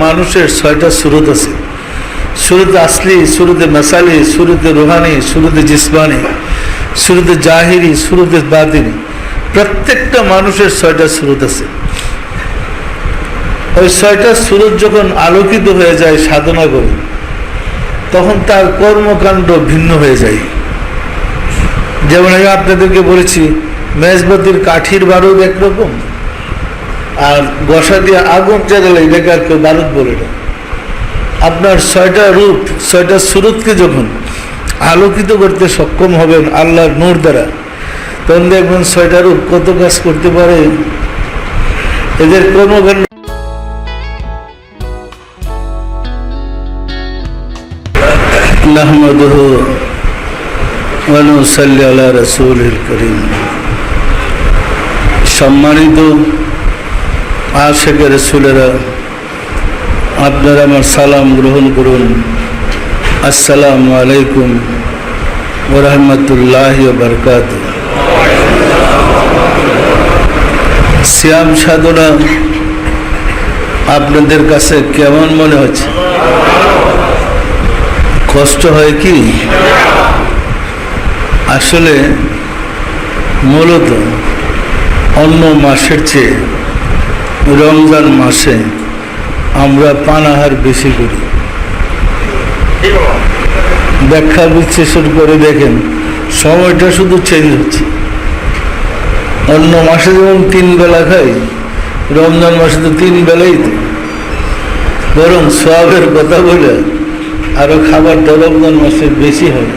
মানুষের 6টা সুরত আছে। সুরতে আসলি, সুরতে মাসালি, সুরতে রুহানি, সুরতে জিসমানি, সুরতে জাহিরি, সুরতে বাতিনি। প্রত্যেকটা মানুষের 6টা সুরত আছে। ওই 6টা সুরত যখন আলোকিত হয়ে যায় সাধনা করে, তখন তার কর্মকাণ্ড ভিন্ন হয়ে যায়। যেমন আমি আপনাদেরকে বলেছি, মেজবাতির কাঠির বারুদ একরকম, আর গসা দিয়ে আগুন জ্বালালে এটাকে আর কেউ বারুদ বলে না। আপনার 6টা রূপ, 6টা সুরতকে যখন আলোকিত করতে সক্ষম হবেন আল্লাহর নূর দ্বারা, তখন দেখবেন 6টা রূপ কত কাজ করতে পারে। এদের কর্মকাণ্ড নাহমাদুহু ওয়া নুসাল্লি আলা রাসূলিল কারীম। সম্মানিত আশিকে রাসূলেরা, আপনারা আমার সালাম গ্রহণ করুন। আসসালামু আলাইকুম ওয়া রাহমাতুল্লাহি ওয়া বারাকাতুহু। সিয়াম সাধনা আপনাদের কাছে কেমন মনে হচ্ছে? কষ্ট হয় কি? আসলে মূলত অন্য মাসের চেয়ে রমজান মাসে আমরা পানাহার বেশি করি। ব্যাখ্যা বিশ্লেষণ করে দেখেন, সময়টা শুধু চেঞ্জ হচ্ছে। অন্য মাসে যেমন 3 বেলা খাই, রমজান মাসে তো 3 বেলাই তো। বরং সওয়াবের কথা বলে আরো খাবারটা রমজান মাসে বেশি হয়।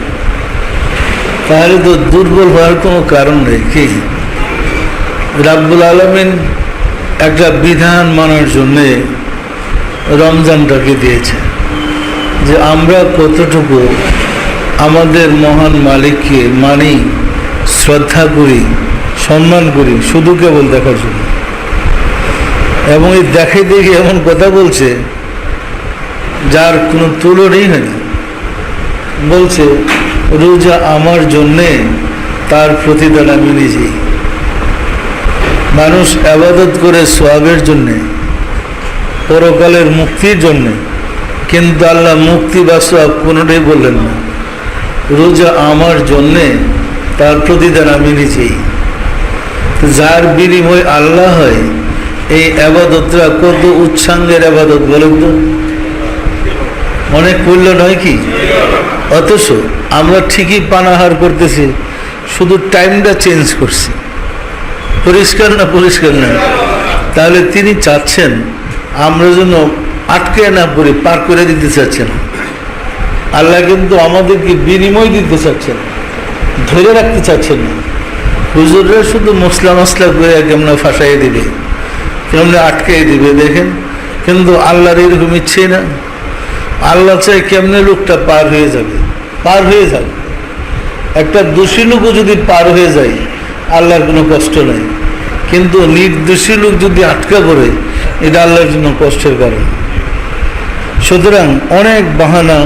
তাহলে তো দুর্বল হওয়ার কোনো কারণ নেই। কি রাব্বুল আলামিন একটা বিধান মানার জন্যে রমজানটাকে দিয়েছে, যে আমরা কতটুকু আমাদের মহান মালিককে মানি, শ্রদ্ধা করি, সম্মান করি, শুধু কেবল দেখার জন্য। এবং এই দেখে দেখে এমন কথা বলছে যার কোনো তুলনাই হয় না। বলছে রোজা আমার জন্যে, তার প্রতিদান আমি নিজেই। মানুষ ইবাদত করে সওয়াবের জন্যে, পরকালের মুক্তির জন্যে, কিন্তু আল্লাহ মুক্তি বা সওয়াব কোনোটাই বললেন না। রোজা আমার জন্যে, তার প্রতিদান আমি নিজেই। যার বিনিময় আল্লাহ হয়, এই ইবাদতটা কত উচ্ছাঙ্গের ইবাদত বলেন তো? অনেক মূল্য নয় কি? অথচ আমরা ঠিকই পানাহার করতেছি, শুধু টাইমটা চেঞ্জ করছি। পরিষ্কার না? পরিষ্কার না? তাহলে তিনি চাচ্ছেন আমরা যেন আটকে না পড়ে পার করে দিতে চাচ্ছেন। আল্লাহ কিন্তু আমাদেরকে বিনিময় দিতে চাচ্ছেন, ধরে রাখতে চাচ্ছেন না। হুজুররা শুধু মশলা করে কেমন ফাঁসাই দিবে, কেমন আটকাই দিবে দেখেন। কিন্তু আল্লাহর এরকম ইচ্ছে না। আল্লাহ চাই কেমনে লোকটা পার হয়ে যাবে, পার হয়ে যাবে। একটা দোষী লোকও যদি পার হয়ে যায়, আল্লাহর কোনো কষ্ট নাই। কিন্তু নির্দোষী লোক যদি আটকা পড়ে, এটা আল্লাহর জন্য কষ্টের কারণ। সুতরাং অনেক বাহানা,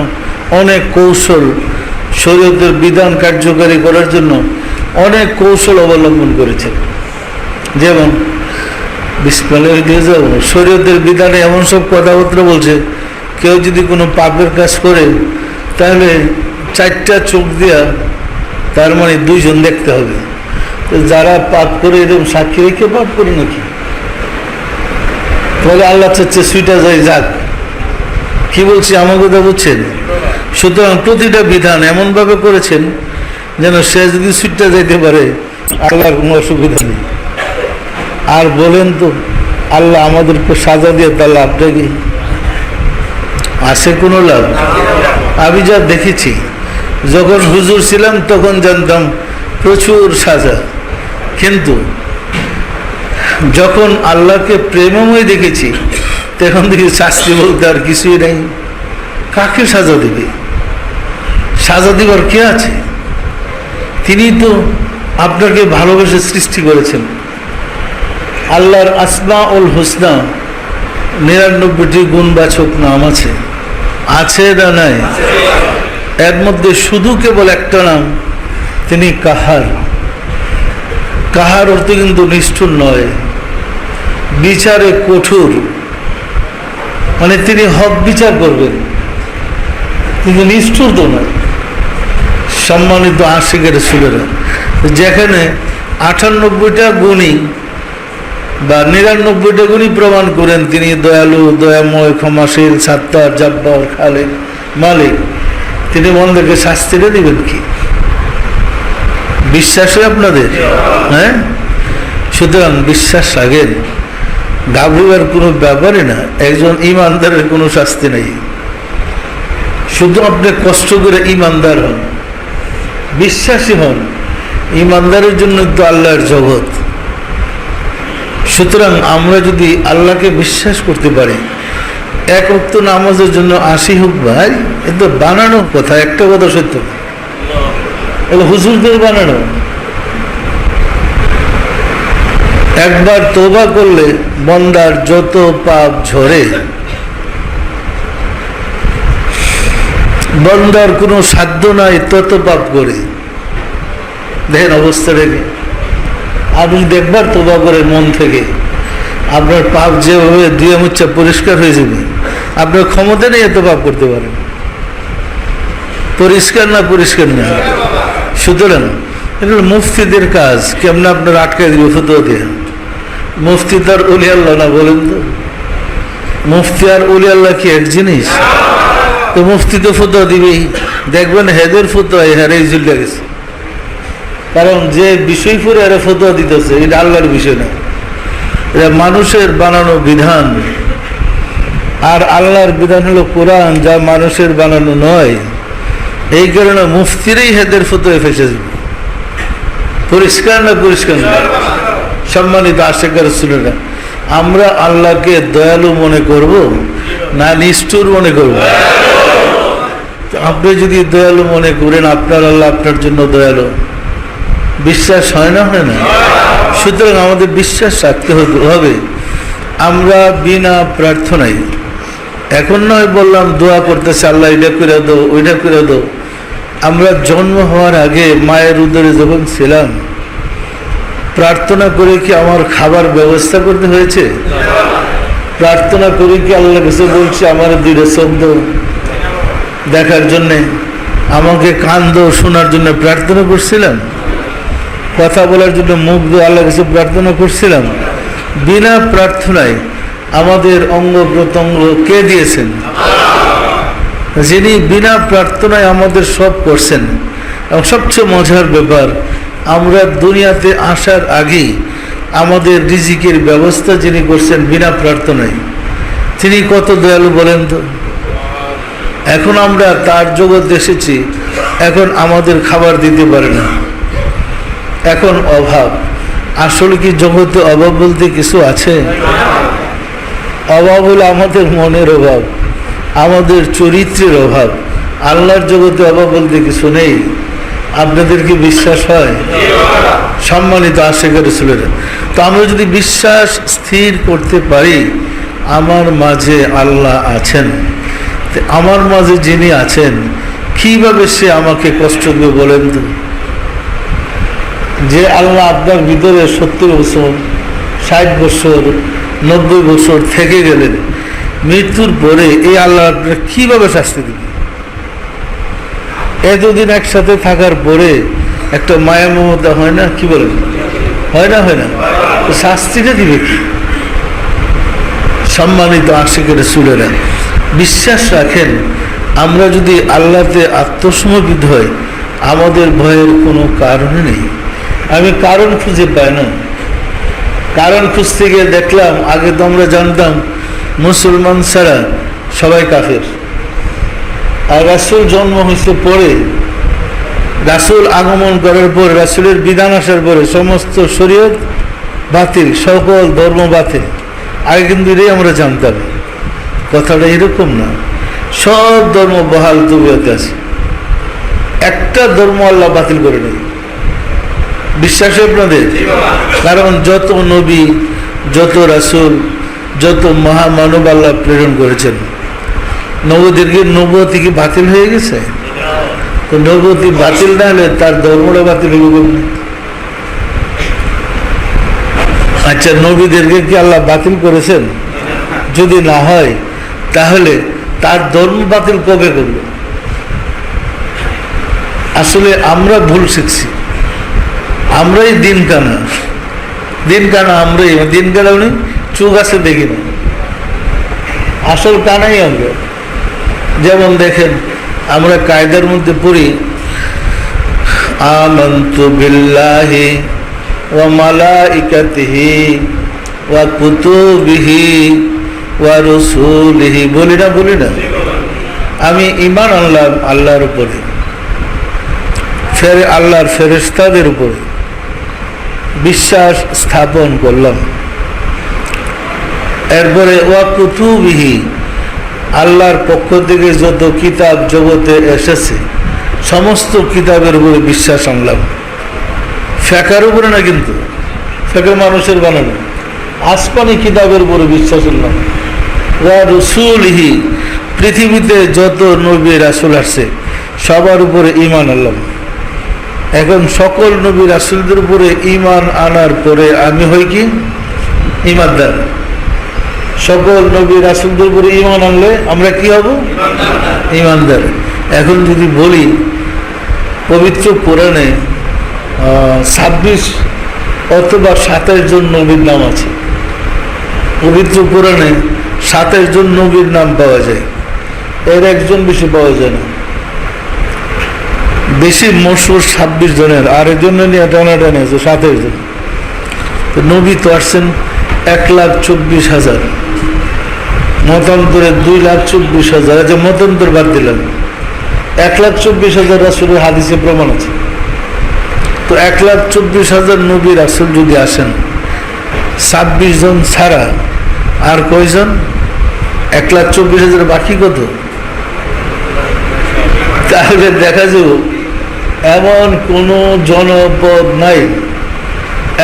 অনেক কৌশল, শরীয়তের বিধান কার্যকারী করার জন্য অনেক কৌশল অবলম্বন করেছেন। যেমন বিসমিল্লাহ দিয়ে যাব, শরীয়তের বিধানে এমন সব কথাবার্তা বলছে, কেউ যদি কোনো পাপের কাজ করে, তাহলে 4টা চোখ দিয়া, তার মানে 2 জন দেখতে হবে। যারা পাপ করে এরকম সাক্ষী রেখে পাপ করে নাকি? তাহলে আল্লাহ চাচ্ছে সুইটা যায় যাক। কি বলছি আমার কথা বুঝছেন? সুতরাং প্রতিটা বিধান এমনভাবে করেছেন যেন সে যদি সুইটা যাইতে পারে, আল্লাহর কোনো অসুবিধা নেই। আর বলেন তো, আল্লাহ আমাদেরকে সাজা দিয়ে তার লাভটা কি আছে? কোনো লাভ? আমি যা দেখেছি, যখন হুজুর ছিলাম তখন জানতাম প্রচুর সাজা, কিন্তু যখন আল্লাহকে প্রেমময় দেখেছি, তখন দেখি শাস্তি বলতে আর কিছুই নেই। কাকে সাজা দিবে? সাজা দিবার কে আছে? তিনি তো আপনাকে ভালোবেসে সৃষ্টি করেছেন। আল্লাহর আসমাউল হুসনা 99টি গুণবাচক নাম আছে, আছে না নাই? এর মধ্যে শুধু কেবল একটা নাম, তিনি কাহার। কাহার অর্থ কিন্তু নিষ্ঠুর নয়, বিচারে কঠোর। মানে তিনি হক বিচার করবেন, কিন্তু নিষ্ঠুর তো নয়। সম্মানিত আশিকের রাসূলেরা, যেখানে 98টা গুণী বা 99টা গুণী প্রমাণ করেন তিনি দয়ালু, দয়াময়, ক্ষমাশীল, সাত্তার, জাব্বার, খালেক, মালিক, তিনি বন্ধকে শাস্তিটা দিবেন কি? বিশ্বাসই আপনাদের? হ্যাঁ, সুতরাং বিশ্বাস রাখেন, ঘাবড়িবার কোনো ব্যাপারই না। একজন ইমানদারের কোনো শাস্তি নেই, শুধু আপনি কষ্ট করে ইমানদার হন, বিশ্বাসী হন। ইমানদারের জন্য তো আল্লাহর জগৎ। সুতরাং আমরা যদি আল্লাহকে বিশ্বাস করতে পারি, এক ওয়াক্ত নামাজের জন্য 80 হোক, ভাই এ তো বানানো কথা, একটা কথা সত্য, এটা হুজুরদের বানানো। একবার তওবা করলে বান্দার যত পাপ ঝরে, বান্দার কোনো সাধ্য নাই তত পাপ করে। দেখেন অবস্থা রেখে, আপনি দেখবার তওবা করে মন থেকে, আপনার পাপ যেভাবে দিয়ে মুচ্ছা পরিষ্কার হয়ে যাবে। আপনার ক্ষমতা নেই এত পাপ করতে পারেন, পরিষ্কার না পরিষ্কার না। সুতরাং এগুলো মুফতিদের কাজ, কেমন আপনার আটকায় দিবে ফতোয়া দিয়ে। মুফতি তার ওলি আল্লাহ না, বলেন তো? মুফতি আর ওলি আল্লাহ কি এক জিনিস? তো মুফতি তো ফতোয়া দিবেই, দেখবেন হেদের ফতোয়া হেরেই ঝুলে গেছে। কারণ যে বিষয় পরে এরা ফতোয়া দিতেছে, এটা আল্লাহর বিষয় না, এটা মানুষের বানানো বিধান। আর আল্লাহর বিধান হলো কোরআন, যা মানুষের বানানো নয়। এই কারণে মুফতিরই হেদের ফতোয়া ফেসে যাবে। পরিষ্কার না পরিষ্কার না? সম্মানিত আশিকের রাসূলেরা, আমরা আল্লাহকে দয়ালু মনে করব না নিষ্ঠুর মনে করব? আপনি যদি দয়ালু মনে করেন, আপনার আল্লাহ আপনার জন্য দয়ালু। বিশ্বাস হয় না? হয় না? সুতরাং আমাদের বিশ্বাস রাখতে হবে। আমরা বিনা প্রার্থনায়, এখন নয় বললাম দোয়া করতেছে আল্লাহ এটা করে দাও, ওইটা করে দাও। আমরা জন্ম হওয়ার আগে মায়ের উদরে যখন ছিলাম, প্রার্থনা করে কি আমার খাবার ব্যবস্থা করতে হয়েছে? প্রার্থনা করে কি আল্লাহর কাছে বলছি আমার দুইটা শব্দ দেখার জন্যে, আমাকে কান দো শোনার জন্য প্রার্থনা করছিলাম? কথা বলার জন্য মুখ দিয়ে আল্লাহর কাছে প্রার্থনা করছিলাম? বিনা প্রার্থনায় আমাদের অঙ্গ প্রত্যঙ্গ কে দিয়েছেন? যিনি বিনা প্রার্থনায় আমাদের সব করছেন। এবং সবচেয়ে মজার ব্যাপার, আমরা দুনিয়াতে আসার আগেই আমাদের রিজিকের ব্যবস্থা যিনি করছেন বিনা প্রার্থনায়, তিনি কত দয়ালু বলেন তো। এখন আমরা তার জগৎ এসেছি, এখন আমাদের খাবার দিতে পারে না, এখন অভাব। আসলে কি জগতে অভাব বলতে কিছু আছে? অভাব হলো আমাদের মনের অভাব, আমাদের চরিত্রের অভাব। আল্লাহর জগতে অভাব বলতে কিছু নেই। আপনাদের কি বিশ্বাস হয়? সম্মানিত আশিকের রাসূলেরা, তো আমরা যদি বিশ্বাস স্থির করতে পারি আমার মাঝে আল্লাহ আছেন, আমার মাঝে যিনি আছেন কিভাবে সে আমাকে কষ্ট দেবে বলেন তো? যে আল্লাহ আপনার ভিতরে 70 বছর, 60 বছর, 90 বছর থেকে গেলেন, মৃত্যুর পরে এই আল্লাহ আপনার কিভাবে শাস্তি দেবে? এতদিন একসাথে থাকার পরে একটা মায়া মমতা হয় না? কি বলেন? হয় না? হয় না? শাস্তিটা দিবে কি? সম্মানিত আশিকের রাসূলেরা, বিশ্বাস রাখেন, আমরা যদি আল্লাহতে আত্মসমর্পিত হই, আমাদের ভয়ের কোনো কারণ নেই। আমি কারণ খুঁজে পাই না। কারণ খুঁজতে গিয়ে দেখলাম, আগে তো আমরা জানতাম মুসলমান ছাড়া সবাই কাফের। আর রাসূল জন্ম হয়েছে পরে, রাসূল আগমন করার পর, রাসূলের বিধান আসার পরে সমস্ত শরীয়ত বাতিল, সকল ধর্ম বাতিল। আগে কিন্তু এটাই আমরা জানতাম। কথাটা এরকম না, সব ধর্ম বহাল তবিয়তে আছে, একটা ধর্ম আল্লাহ বাতিল করে নেই। বিশ্বাস আপনাদের? কারণ যত নবী, যত রাসূল, যত মহামানব আল্লাহ প্রেরণ করেছেন, নবীদেরকে নবুয়তি কি বাতিল হয়ে গেছে? তো নবুয়তি বাতিল না হলে তার ধর্মটা বাতিল হবে না। আচ্ছা, নবীদেরকে কি আল্লাহ বাতিল করেছেন? যদি না হয় তাহলে তার ধর্ম বাতিল কবে করলো? আসলে আমরা ভুল শিখছি, আমরাই দিন কানা আমরাই দিন কানা উনি চোখ আছে দেখি না, আসল কানাই আমরা। যেমন দেখেন আমরা কায়দার মধ্যে পড়ি আমানতু বিল্লাহি ওয়া মালাইকাতিহি ওয়া কুতুবিহি ওয়া রাসূলিহি, বলি না? আমি ঈমান আনলাম আল্লাহর উপরে, আল্লাহর ফেরেশতাদের উপরে বিশ্বাস স্থাপন করলাম। এরপরে ওয়া কুতুবিহি, আল্লাহর পক্ষ থেকে যত কিতাব জগতে এসেছে সমস্ত কিতাবের উপরে বিশ্বাস আনলাম। ফেকার উপরে না, কিন্তু ফেকা মানুষের বানানো, আসমানি কিতাবের উপরে বিশ্বাস আনলাম। ওয়া রাসূলিহি, পৃথিবীতে যত নবী রাসূল আসছে সবার উপরে ঈমান আনলাম। এখন সকল নবী রাসূলদের উপরে ঈমান আনার পরে আমি হই কি? ঈমানদার। সকল নবী রাসূলদের উপরে ঈমান আনলে আমরা কি হব? ঈমানদার। এখন যদি বলি পবিত্র কোরআনে 26 অথবা 27 জন নবীর নাম আছে, পবিত্র কোরআনে 27 জন নবীর নাম পাওয়া যায়, এর একজন বেশি পাওয়া যায় না। বেশি মশহুর 26 জনের, আর একজনে নিয়ে টানাটানি আছে 27 জন। তো নবী তো আসছেন 1,24,000, মতান্তরে 2,24,000, আচ্ছা মতান্তর বাদ দিলাম, 1,24,000 রাসূলের হাদিসে প্রমাণ আছে। তো 1,24,000 নবী রাসূল যদি আসেন, 26 জন ছাড়া আর কয়জন? 1,24,000, বাকি কত? তাহলে দেখা যাবে এমন কোনো জনপদ নাই,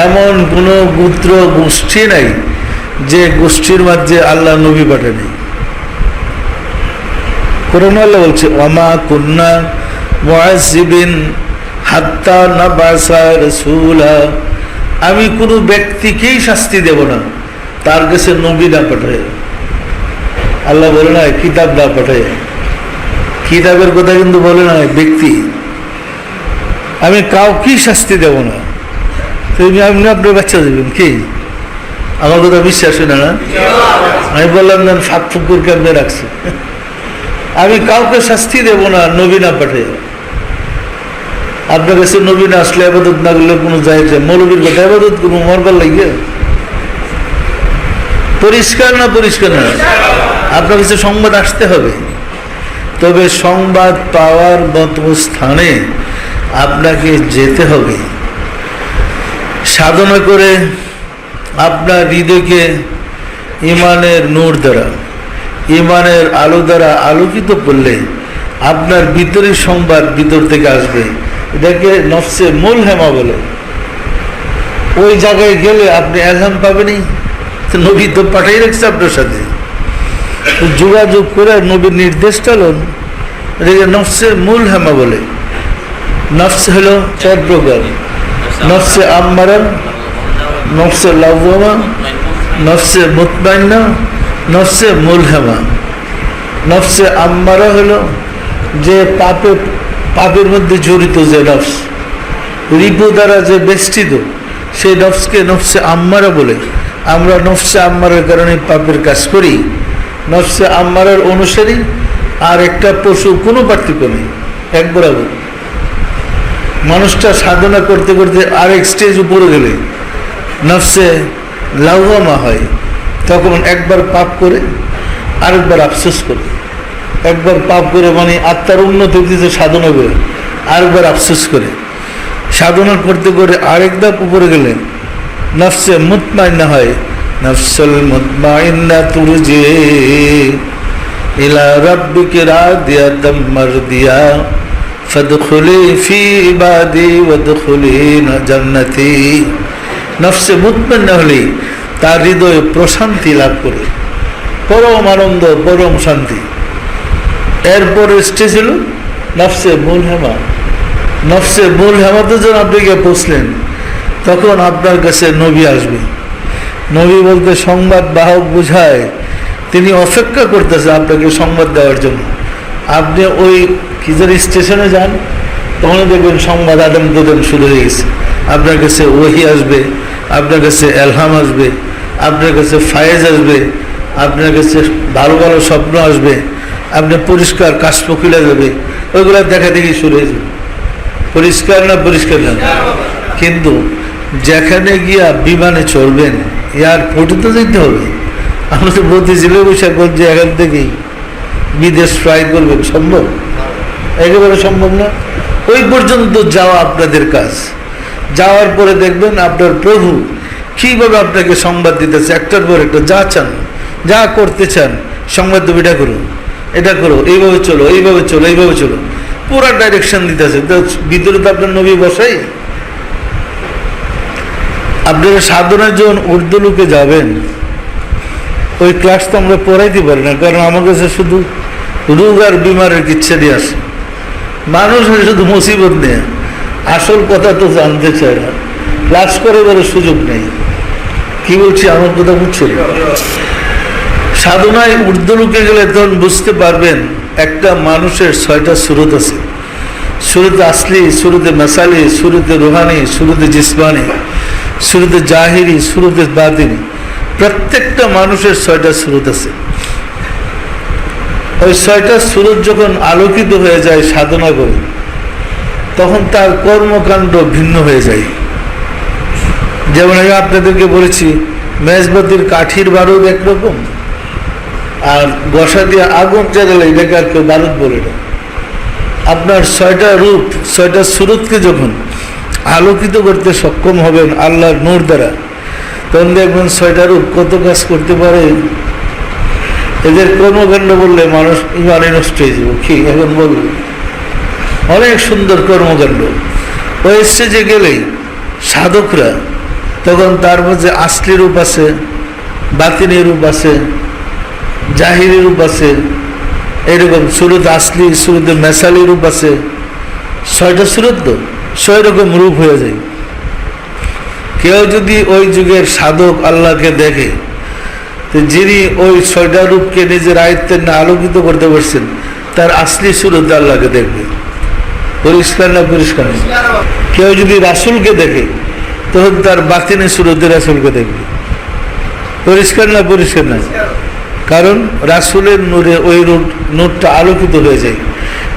এমন কোনো গোত্র গোষ্ঠী নাই যে গোষ্ঠীর মধ্যে আল্লাহ নবী পাঠায়নি। কোরআন আল্লাহ বলছে ওয়ামা কুন্না মুআযিবিন হাত্তা নাবাসা রাসূলা, আমি কোনো ব্যক্তিকেই শাস্তি দেব না তার কাছে নবী না পাঠায়। আল্লাহ বলে না কিতাব না পাঠায়, কিতাবের কথা কিন্তু বলে না ব্যক্তি। আমি কাউকেই শাস্তি দেব না। তুমি আপনি আপনার বাচ্চা দেবেন কি? আমার কথা বিশ্বাস হয় না? আমি বললাম না ফাঁক ফুকুরকে আপনি রাখছে। আমি কাউকে শাস্তি দেব না নবী না পাঠাই। আপনার কাছে নবী না আসলে আবাদত না করলে কোনো যায়, মৌলবীর কথা আবাদত করবো মরবার লাগিয়ে? পরিষ্কার না? আপনার কাছে সংবাদ আসতে হবে, তবে সংবাদ পাওয়ার মতো স্থানে আপনাকে যেতে হবে। সাধনা করে আপনার হৃদয়কে ঈমানের নূর দ্বারা, ঈমানের আলো দ্বারা আলোকিত করলে আপনার ভিতরের সংবাদ ভিতর থেকে আসবে। এটাকে নফসে মুলহেমা বলে। ওই জায়গায় গেলে আপনি এলহাম পাবেনই। নবী তো পাঠাই রাখছে আপনার সাথে, যোগাযোগ করে নবীর নির্দেশটা হল এটাকে নফসে মুলহেমা বলে। নফস হলো 4 প্রকার: নফসে আম্মারা, নফসে লাওয়ামা, নফসে মুতমাইন্না, নফসে মুলহেমা। নফসে আম্মারা হলো যে পাপের মধ্যে জড়িত যে নফস, রিপু দ্বারা যে বেষ্টিত, সেই নফসকে নফসে আম্মারা বলে। আমরা নফসে আম্মারার কারণে পাপের কাজ করি, নফসে আম্মারার অনুসারী। আর একটা পশু কোনো পার্থক্য নেই, এক বরাবর। মানুষটা সাধনা করতে করতে আরেক স্টেজ উপরে গেলে নফসে লাওয়ামা হয়। তখন একবার পাপ করে আরেকবার আফসোস করে, একবার পাপ করে মানে আত্মার উন্নতি দিতে সাধনা করে আরেকবার আফসোস করে, সাধনা করতে করে আরেক ধাপ উপরে গেলে নফসে মুতমাইন্না হয়। নফসুল মুতমাইন্না তুরজি ইলা রাব্বিকা রাদিয়াতাম মারদিয়া ফাদখুলি ফি ইবাদি ওয়াদখুলি জান্নাতি। নফসে মুতমাইন্না হলে তার হৃদয়ে প্রশান্তি লাভ করে, পরম আনন্দ, পরম শান্তি। এরপরে স্টেজ হল নফসে মুলহেমা। নফসে মুলহেমাতে যখন আপনি গিয়ে পৌঁছলেন, তখন আপনার কাছে নবী আসবে। নবী বলতে সংবাদ বাহক বোঝায় তিনি অপেক্ষা করতেছে আপনাকে সংবাদ দেওয়ার জন্য। আপনি ওই কি জানি স্টেশনে যান, তখন দেখবেন সংবাদ আদান প্রদান শুরু হয়ে গেছে। আপনার কাছে ওহি আসবে, আপনার কাছে এলহাম আসবে, আপনার কাছে ফায়েজ আসবে, আপনার কাছে ভালো ভালো স্বপ্ন আসবে, আপনি পরিষ্কার কাশ্প খুলে যাবে, ওইগুলো দেখা দেখি শুরু হয়ে যাবে। পরিষ্কার না পরিষ্কার না, কিন্তু যেখানে গিয়া বিমানে চলবেন এয়ারপোর্টে তো যেতে হবে। আমরা তো বলতেছিল বৈশাখ করছি এখান থেকেই বিদেশ ফ্লাই করবেন, সম্ভব? একেবারে সম্ভব না। ওই পর্যন্ত যাওয়া আপনাদের কাজ। যাওয়ার পরে দেখবেন আপনার প্রভু কীভাবে আপনাকে সংবাদ দিতেছে, একটার পর একটা। যা চান, যা করতে চান, সংবাদ দেবে, এটা করো, এটা করো, এইভাবে চলো, এইভাবে চলো, এইভাবে চলো, পুরা ডাইরেকশন দিতেছে। তো ভিতরে তো আপনার নবী বসাই। আপনারা সাধনার যখন উর্দু লোকে যাবেন, ওই ক্লাস তো আমরা পড়াইতে পারি না, কারণ আমার কাছে শুধু রোগ আর বিমারের কিচ্ছা দিয়ে আসে। মানুষ শুধু মুসিবত নেই, আসল কথা তো জানতে চায় না, ক্লাস করার সুযোগ নেই। কি বলছি আমার কথা বুঝছেন? সাধনায় উর্দু লোকে গেলে তখন বুঝতে পারবেন একটা মানুষের 6টা সুরত আছে। সুরতে আসলি, সুরতে মাসালি, সুরতে রুহানি, সুরতে জিসমানি, সুরতে জাহিরি, সুরতে বাতিনি। প্রত্যেকটা মানুষের 6টা সুরত আছে। ওই 6টা সুরত যখন আলোকিত হয়ে যায় সাধনা করে, তখন তার কর্মকাণ্ড ভিন্ন হয়ে যায়। যেমন আমি আপনাদেরকে বলেছি, মেজবাতির কাঠির বারুদ একরকম, আর গসা দিয়ে আগুন জ্বালালে এটাকে আর কেউ বারুদ বলে না। আপনার 6টা রূপ, 6টা সুরতকে যখন আলোকিত করতে সক্ষম হবেন আল্লাহর নূর দ্বারা, তখন দেখবেন 6টা রূপ কত কাজ করতে পারে। এদের কর্মকাণ্ড বললে মানুষ ইমানে নষ্ট হয়ে যাবে। কি এখন বলবো? অনেক সুন্দর কর্মকাণ্ড। ওই স্টেজে গেলেই সাধকরা তখন তার মধ্যে আসলি রূপ আছে, বাতিনি রূপ আছে, জাহিরি রূপ আছে, এরকম সুরত আসলি, সুরতে মেসালি রূপ আছে। 6টা সুরত তো 6 রকম রূপ হয়ে যায়। কেউ যদি ওই যুগের সাধক আল্লাহকে দেখে, তো যিনি ওই 6টা রূপকে নিজের আয়ত্তের না আলোকিত করতে পারছেন, তার আসলি সুরতে আল্লাহকে দেখবে। পরিষ্কার না পরিষ্কার? কেউ যদি রাসূলকে দেখে, তখন তার বাতিনি সুরতে রাসূলকে দেখবে। পরিষ্কার না পরিষ্কার না? কারণ রাসূলের নূরে ওই নূরটা আলোকিত হয়ে যায়।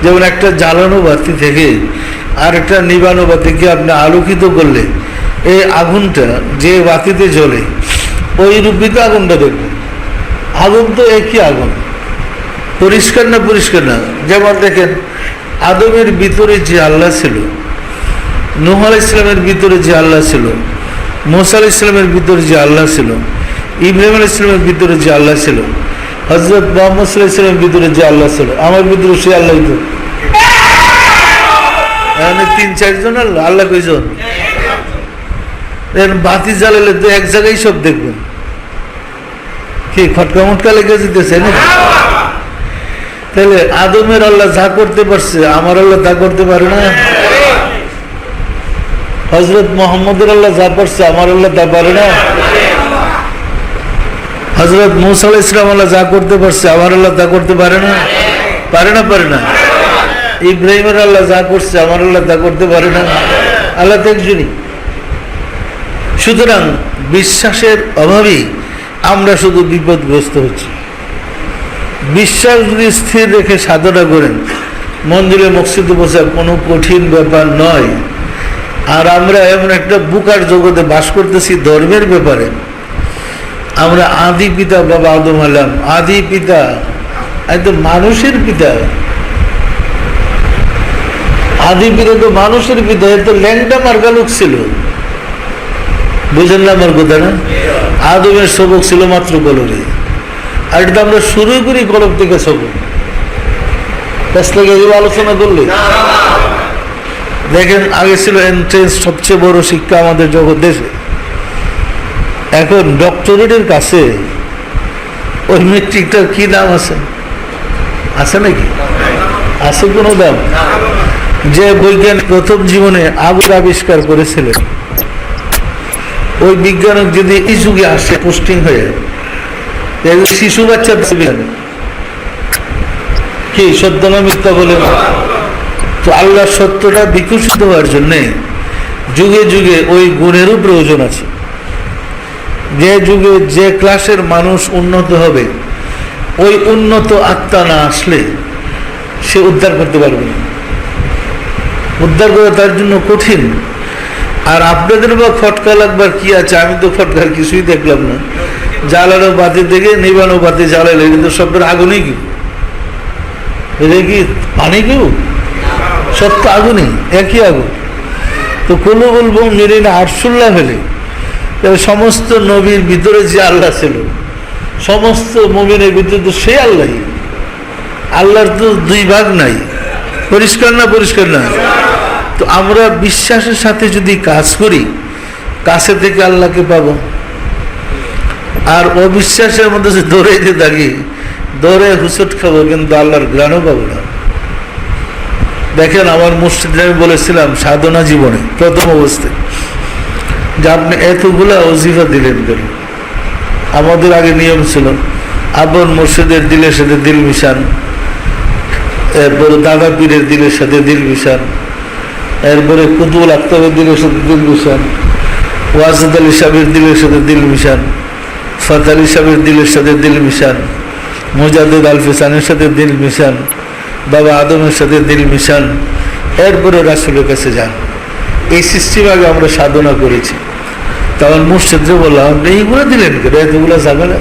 যেমন একটা জ্বালানো বাতি থেকে আর একটা নিবানো বাতিকে আপনি আলোকিত করলে, এই আগুনটা যে বাতিতে জ্বলে ওই রূপে তো আগুনটা দেখবেন। আগুন তো একই আগুন। পরিষ্কার না পরিষ্কার না? যেমন দেখেন, আদমের ভিতরে যে আল্লাহ ছিল, নূহ আলাইহিস সালামের ভিতরে যে আল্লাহ ছিল, মুসা আলাইহিস সালামের ভিতরে যে আল্লাহ ছিল, ইব্রাহিম আলাইহিস সালামের ভিতরে যে আল্লাহ ছিল, হযরত মুহাম্মদ সাল্লাল্লাহু আলাইহি ওয়াসাল্লামের ভিতরে যে আল্লাহ ছিল, আমার ভিতরে সে আল্লাহই তো। এখানে 3-4 জন আল্লাহ। আল্লাহ কয়জন? বাতি জ্বালালে তো এক জায়গায় সব দেখবেন। কি খটকা মটকা লেগে যেতেছে না? তাহলে আদমের আল্লাহ যা করতে পারছে, আমার আল্লাহ তা করতে পারে না? হযরত মুহাম্মদের আল্লাহ যা পারছে, আমার আল্লাহ তা পারে না? হযরত মুসা আলাইহিস সালাম আল্লাহ যা করতে পারছে, আমার আল্লাহ তা করতে পারে না? পারে না? পারে না? ইব্রাহিমের আল্লাহ যা করছে, আমার আল্লাহ তা করতে পারে না? আল্লাহ তো একজনই। সুতরাং বিশ্বাসের অভাবেই আমরা শুধু বিপদগ্রস্ত হচ্ছি। বিশ্বাস যদি স্থির রেখে সাধনা করেন, মন্দিরে মসজিদে বসা কোনো কঠিন ব্যাপার নয়। আর আমরা এমন একটা বুকার জগতে বাস করতেছি ধর্মের ব্যাপারে। আমরা আদি পিতা বাবা আদম আলাম, আদি পিতা, একদম মানুষের পিতা। আদি পিতা তো মানুষের পিতা। এ তো ল্যাংটা মার্কা লোক ছিল। বুঝেন না আমার কথা? না, আদমের সবক ছিল মাত্র কলবে। আর এটা আমরা শুরু করি কলব থেকে সবক। আলোচনা করলে দেখেন, আগে ছিল এন্ট্রেন্স সবচেয়ে বড় শিক্ষা আমাদের জগৎ দেশে। এখন ডক্টরেটের কাছে ওই মেট্রিকটার কি দাম আছে? আছে নাকি? আছে কোনো দাম? যে বৈজ্ঞানিক প্রথম জীবনে আগুন আবিষ্কার করেছিলেন, ওই বিজ্ঞানিক যদি এই যুগে আসে পোস্টিং হয়ে, শিশু বাচ্চা কি সত্য না মিথ্যা বলে? তো আল্লাহর সত্যটা বিকশিত হওয়ার জন্যে যুগে যুগে ওই গুণেরও প্রয়োজন আছে। যে যুগে যে ক্লাসের মানুষ উন্নত হবে, ওই উন্নত আত্মা না আসলে সে উদ্ধার করতে পারবে না। উদ্ধার করা তার জন্য কঠিন। আর আপনাদের বা ফটকা লাগবার কি আছে? আমি তো ফটকার কিছুই দেখলাম না। জ্বালানো বাতি থেকে নিবানো বাতি জ্বালাইলে কিন্তু সবের আগুনই কি? এটা কি পানি কেউ? সব তো আগুনই, একই আগুন। তো কোনো বলবো মেরে না আরশুল্লাহ হলে সমস্ত নবীর ভিতরে যে আল্লাহ ছিল, সমস্ত মুমিনের ভিতরে তো সে আল্লাহ। আল্লাহর তো দুই ভাগ নাই। পরিষ্কার না? পরিষ্কার না? তো আমরা বিশ্বাসের সাথে যদি কাজ করি, কাছে থেকে আল্লাহকে পাবো। আর অবিশ্বাসের মধ্যে যে দৌড়াইতে থাকি, দৌড়ে হুসট খাবো, কিন্তু আল্লাহর গ্রাণও পাবো না। দেখেন, আমার মসজিদে আমি বলেছিলাম সাধনা জীবনে প্রথম অবস্থায় যে আপনি এতগুলা ওজিফা দিলেন কেন? আমাদের আগে নিয়ম ছিল আপন মুর্শিদের দিলের সাথে দিল মিশান, এরপরে দাদা পীরের দিলের সাথে দিল মিশান, এরপরে কুতুবুল আক্তাবের দিলের সাথে দিল মিশান, ওয়াজিদ আলী সাহেবের দিলের সাথে দিল মিশান, ফত আলী সাহেবের দিলের সাথে দিল মিশান, মুজাদ্দিদ আল ফিসানের সাথে দিল মিশান, বাবা আদমের সাথে দিল মিশান, এরপরে রাসূলের কাছে যান। এই সিস্টেম আগে আমরা সাধনা করেছি। তখন মুর্শিদরে বললাম, আপনি এইগুলো দিলেন কেন? এতগুলো ঝামেলা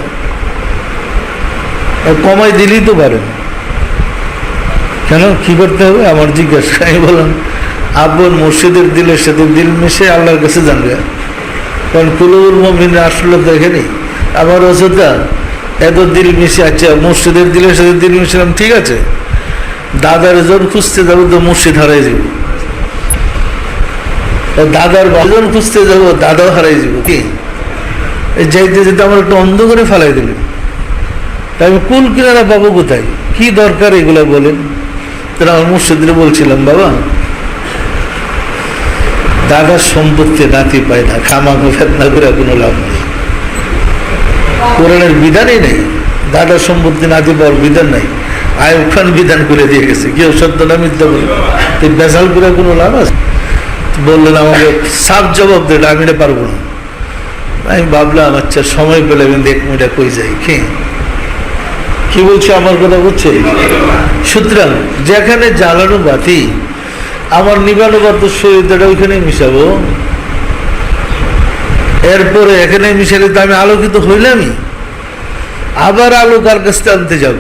কমাই দিলেই তো পারেন, কেন কি করতে হবে? আমার জিজ্ঞাসা। আমি বললাম, আপন মুর্শিদের দিলের সাথে দিল মিশে আল্লাহর কাছে জানবে। কারণ কুলুবুল মুমিনিন আসলে দেখেনি আমার অযোধ্যা এত দিল মিশে। আচ্ছা, মুর্শিদের দিলের সাথে দিল মিশলাম, ঠিক আছে। দাদার জন খুঁজতে যাবো তো মুর্শিদ হারাই যাব, দাদার বাজন খুঁজতে যাবো দাদাও হারাই যাব। কি যাইতে যেতে আমার একটু অন্ধ করে ফেলাই দিলেন, তাই আমি কুল কিনারা পাবো কোথায়? কি দরকার এগুলো বলেন? তারা আমার মুর্শিদরে বলছিলাম, বাবা দাদার সম্পত্তি নাতি পায় না, খামাখা ফেতনা করে কোনো লাভ নেই। কোরআনের বিধানই নেই, দাদার সম্পত্তি নাতি পাওয়ার বিধান নাই। আয়ুব খান বিধান করে দিয়ে গেছে, কেউ সত্য না মিথ্যা বলে বেসাল করে কোনো লাভ আছে? বললেন আমাকে সাফ জবাব দেটা, আমি এটা পারবো না। আমি ভাবলাম, আচ্ছা সময় পেলে আমি দেখবো এটা কই যাই। কি বলছে আমার কথা বুঝছে? সুতরাং যেখানে জ্বালানো বাতি, আমার নিবানো বাতির শরীরটা ওইখানে মিশাবো, এরপরে এখানে মিশালে তো আমি আলোকিত হইলামই। আবার আলো কার কাছে আনতে যাব?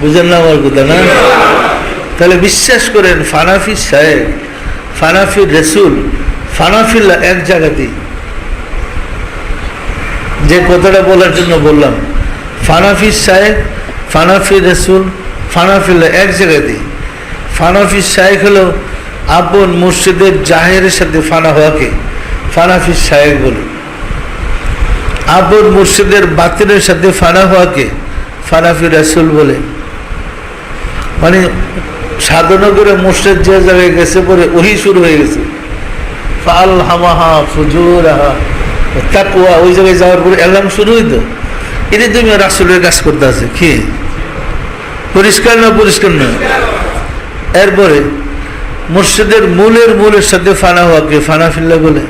বুঝেন না আমার কথা? না? তাহলে বিশ্বাস করেন, ফানাফি সাহেব, ফানাফি রসুল, ফানাফিল্লাহ এক জায়গাতেই। যে কথাটা বলার জন্য বললাম, ফানাফি সাহেব, ফানাফি রসুল, ফানাফিল্লাহ এক জায়গাতেই। ফানাফি সাহেব হলো আপন মুর্শিদের জাহেরের সাথে ফানা হওয়াকে ফানাফি সাহেব বলে, আপন মুর্শিদের বাতিলের সাথে ফানা হওয়াকে ফানাফি রসুল বলে। মানে সাধনা করে মুর্শিদ যে জায়গায় গেছে পরে ওই শুরু হয়ে গেছে, ফালহামাহা ফুজুরাহা তাকওয়া, ওই জায়গায় যাওয়ার পরে এলাম শুরু হইতো। এটা তুমি রাসূলের কাজ করতে আছে। কি পরিষ্কার না? পরিষ্কার না? এরপরে মুর্শিদের মূলের সাথে ফানা হওয়াকে ফানাফিল্লাহ বলে,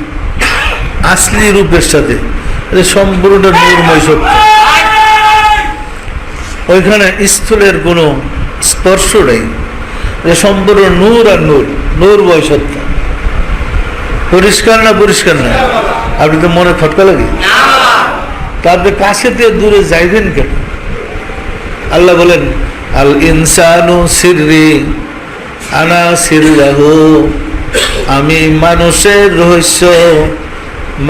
আসলি রূপের সাথে। সম্পূর্ণ নূরময় সত্য, ওইখানে স্থূলের কোনো স্পর্শ নেই, সম্পূর্ণ নূর আর নূর, নূরময় সত্য। পরিষ্কার না? পরিষ্কার না? আপনি তো মনে খটকা লাগে, তারপরে কাছে দিয়ে দূরে যাইবেন কেন? আল্লাহ বলেন, আল ইনসানু সিররি আনা সিররাহু, আমি মানুষের রহস্য,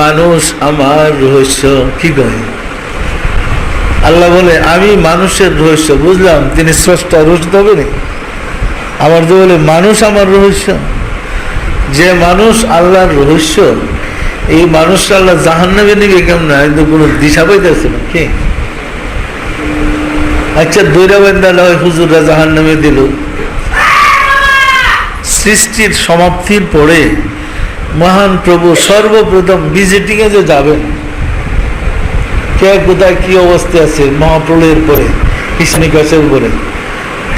মানুষ আমার রহস্য। কি কয়? আল্লাহ বলে আমি মানুষের রহস্য। বুঝলাম তিনি স্রষ্টা, রহস্য হবে না। আমার যে বলে মানুষ আমার রহস্য, যে মানুষ আল্লাহর রহস্য, এই মানুষটা আল্লাহ জাহান্নামে নিবে কেমন? একদম কোনো দিশা পাইতেছে না। কি আচ্ছা, দৈরাবান্ধা নয় হুজুররা জাহান্নামে দিল। সৃষ্টির সমাপ্তির পরে মহান প্রভু সর্বপ্রথম ভিজিটিং এ যে যাবেন, কে কোথায় কি অবস্থা আছে মহাপ্রলয়ের পরে কৃষ্ণিকাশের পরে,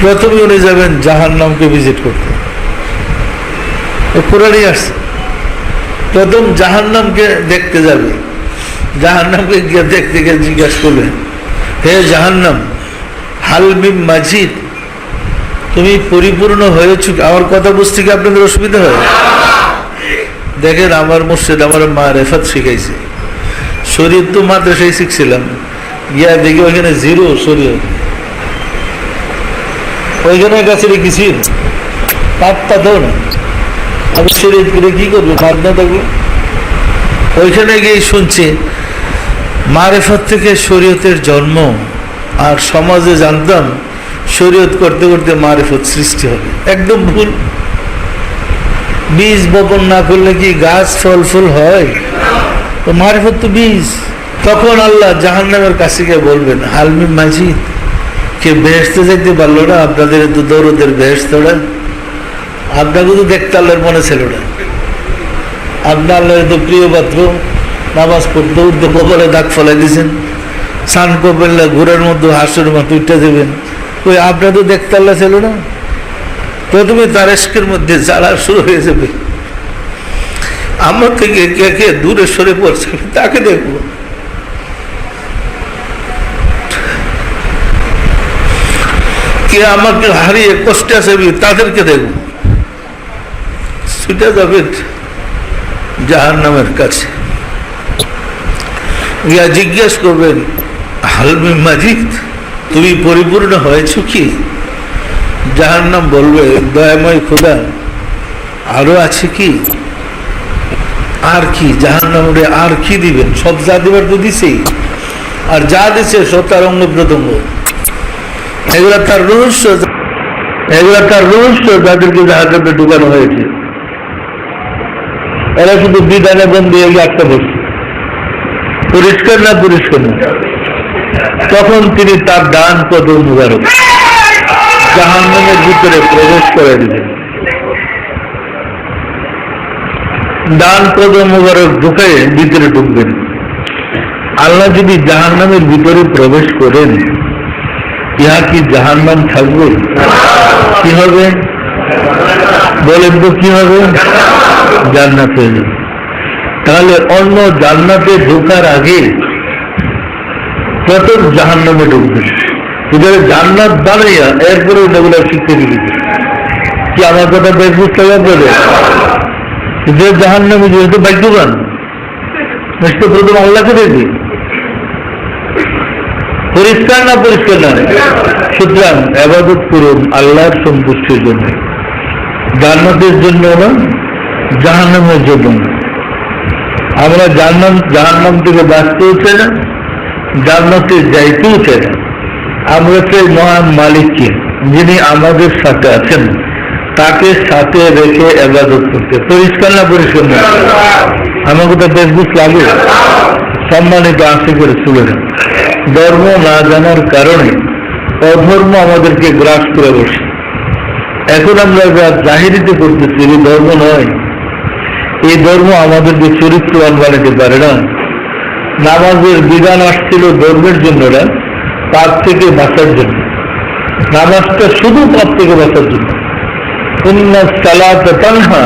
প্রথমে উনি যাবেন জাহান্নামকে ভিজিট করতে। কোরআনই আসছে, প্রথম জাহান্নামকে দেখতে যাবে। জাহান্নামকে গিয়ে দেখতে গিয়ে জিজ্ঞাসা করবেন, হে জাহান্নাম, হাল মিম মাজিদ, তুমি পরিপূর্ণ হয়েছ? আমার কথা বুঝতে কি আপনাদের অসুবিধা হয়? দেখেন, আমার মুর্শিদ আমার মা রেফাত শিখাইছে। শরীয়ত তো মাদ্রাসায় শিখছিলাম, গিয়া দেখি ওইখানে জিরো শরীয়ত, ওইখানে কাছে রেখেছি পাত্তা দাও না। আমি শরীয়ত করে কি করবো, বাদ না থাকবো। ওইখানে গিয়ে শুনছি মারেফত থেকে শরীয়তের জন্ম, আর সমাজে জানতাম শরীয়ত করতে করতে মারেফত সৃষ্টি হবে। একদম ভুল। বীজ বপন না করলে কি গাছ ফল ফুল হয়? তো মারেফত তো বীজ। তখন আল্লাহ জাহান্নামের কাছে গিয়ে বলবেন, হালমি মাজিদ, কে বেহেশতে যেতে পারলো না? আপনাদের তো দৌড়দের বেহেশতটা, আপনাকে তো দেখতে আল্লাহর মনে ছিল না। আপনার আল্লাহর তো প্রিয় পাত্র, নামাজ পড়তে উঠতে কপালে দাগ ফলাই দিয়েছেন, স্নান করবেন ঘোরার মধ্যে হাঁসের মতো উঠে দেবেন, ওই আপনার তো দেখতে আল্লাহ ছিল না? প্রথমে তার ইশকের মধ্যে জ্বালা শুরু হয়ে যাবে। আমার থেকে কে কে দূরে সরে পড়ছে তাকে দেখবো। কে আমাকে হারিয়ে কষ্টে আছে তাদেরকে দেখবো। ছুটে যাবে জাহান্নামের কাছে, গিয়া জিজ্ঞেস করবেন, হালমি মাজিদ, তুমি পরিপূর্ণ হয়েছ কি? জাহান্নাম বলবে, দয়াময় খোদা, আরো আছে কি? আর কি? জাহান্নামে আর কি দিবেন? সব যা দিবার তো দিছেই, আর যা দিছে সব তার অঙ্গ প্রত্যঙ্গ। এগুলা তার রহস্য, এগুলা তার রহস্য, যাদেরকে জাহান্নামে ঢুকানো হয়েছে। এরা শুধু বিধানে বন্দী হয়ে একটা বসছে, পরিষ্কার না পরিষ্কার না। তখন তিনি তার ডান কদম মুবারক জাহান্নামের ভিতরে প্রবেশ করে দিলেন। ডান কদম মুবারক ঢুকে ভিতরে ঢুকবেন। আল্লাহ যদি জাহান্নামের ভিতরে প্রবেশ করেন, ইহা কি জাহান্নাম থাকবে? কি হবে বলেন তো? কি হবে? জান্নাত হয়ে যাবে। তাহলে অন্য জান্নাতে ঢোকার আগে প্রথম জাহান্নামে ঢুকবেন। এবারে জান্নাত বানাইয়া এরপরে ওগুলো শিখতে দিবে। কি আমার কথা বেশ বুঝতে হবে? যে জাহান্নামে যেহেতু ভাগ্যবান, প্রথম আল্লাহকে দেখবে। পরিষ্কার না পরিষ্কার না? সুতরাং ইবাদত করুন আল্লাহর সন্তুষ্টির জন্য, জান্নাতের জন্য না, জাহান্নামের জন্য। আমরা জাহান্নাম থেকে বাঁচতেও চাই না, জান্নাতে যাইতেও চাই না। আমরা চাই মহান মালিককে, যিনি আমাদের সাথে আছেন, তাকে সাথে রেখে ইবাদত করতে। পরিষ্কার না পরিষ্কার না? আমার কথা বেশ বুঝ লাগে। সম্মানিত আশিকের রাসূলের, ধর্ম না জানার কারণে অধর্ম আমাদেরকে গ্রাস করে বসে। এখন আমরা যা জাহিরিতে করতেছি, এই ধর্ম নয়। এই ধর্ম আমাদেরকে চরিত্রবান বানাতে পারে না। নামাজের বিধান আসছিল ধর্মের জন্য না, পাপ থেকে বাঁচার জন্য। নামাজটা শুধু পাপ থেকে বাঁচার জন্য। ইন্না সালাত তানহা